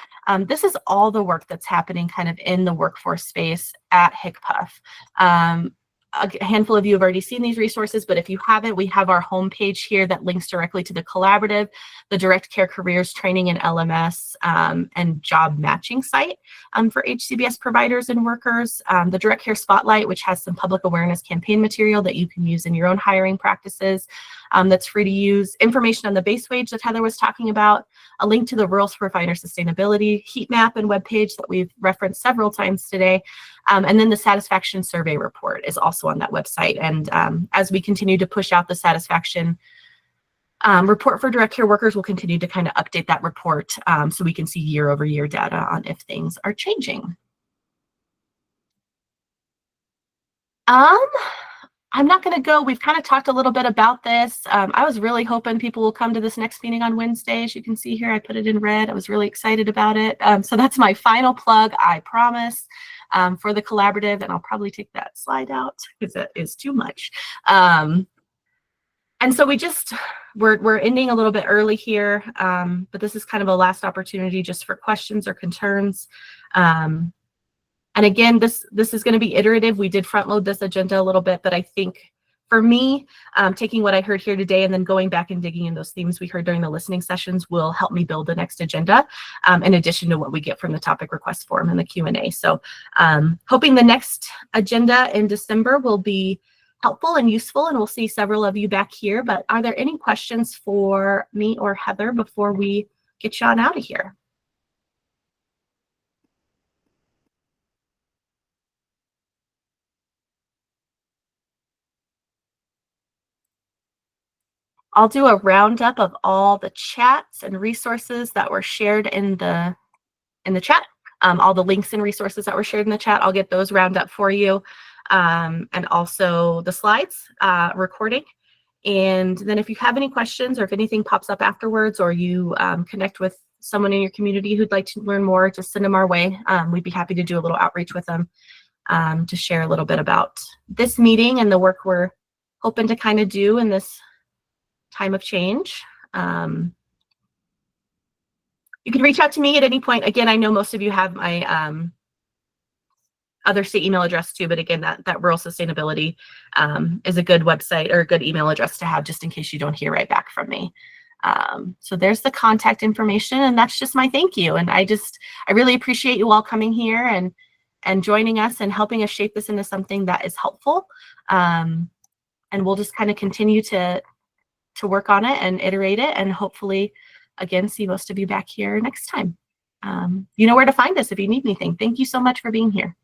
this is all the work that's happening kind of in the workforce space at HCBS. A handful of you have already seen these resources, but if you haven't, we have our homepage here that links directly to the collaborative, the direct care careers training in LMS, and job matching site for HCBS providers and workers. The direct care spotlight, which has some public awareness campaign material that you can use in your own hiring practices. That's free to use. Information on the base wage that Heather was talking about, a link to the rural provider sustainability heat map and webpage that we've referenced several times today. And then the satisfaction survey report is also on that website. And as we continue to push out the satisfaction report for direct care workers, we'll continue to kind of update that report so we can see year-over-year data on if things are changing. I'm not going to go. We've kind of talked a little bit about this. I was really hoping people will come to this next meeting on Wednesday. As you can see here, I put it in red. I was really excited about it. So that's my final plug, I promise, for the collaborative. And I'll probably take that slide out because it is too much. And so we're ending a little bit early here, but this is kind of a last opportunity just for questions or concerns. And again, this is going to be iterative. We did front load this agenda a little bit, but I think for me, taking what I heard here today and then going back and digging in those themes we heard during the listening sessions will help me build the next agenda, in addition to what we get from the topic request form and the Q&A. So hoping the next agenda in December will be helpful and useful, and we'll see several of you back here. But are there any questions for me or Heather before we get you on out of here? I'll do a roundup of all the chats and resources that were shared in the chat. All the links and resources that were shared in the chat, I'll get those round up for you. And also the slides recording. And then if you have any questions or if anything pops up afterwards, or you connect with someone in your community who'd like to learn more, just send them our way. We'd be happy to do a little outreach with them to share a little bit about this meeting and the work we're hoping to kind of do in this time of change. You can reach out to me at any point. Again, I know most of you have my other state email address too, but again, that rural sustainability is a good website or a good email address to have just in case you don't hear right back from me. So there's the contact information, and that's just my thank you. And I really appreciate you all coming here and joining us and helping us shape this into something that is helpful. And we'll just kind of continue to work on it and iterate it, and hopefully, again, see most of you back here next time. You know where to find us if you need anything. Thank you so much for being here.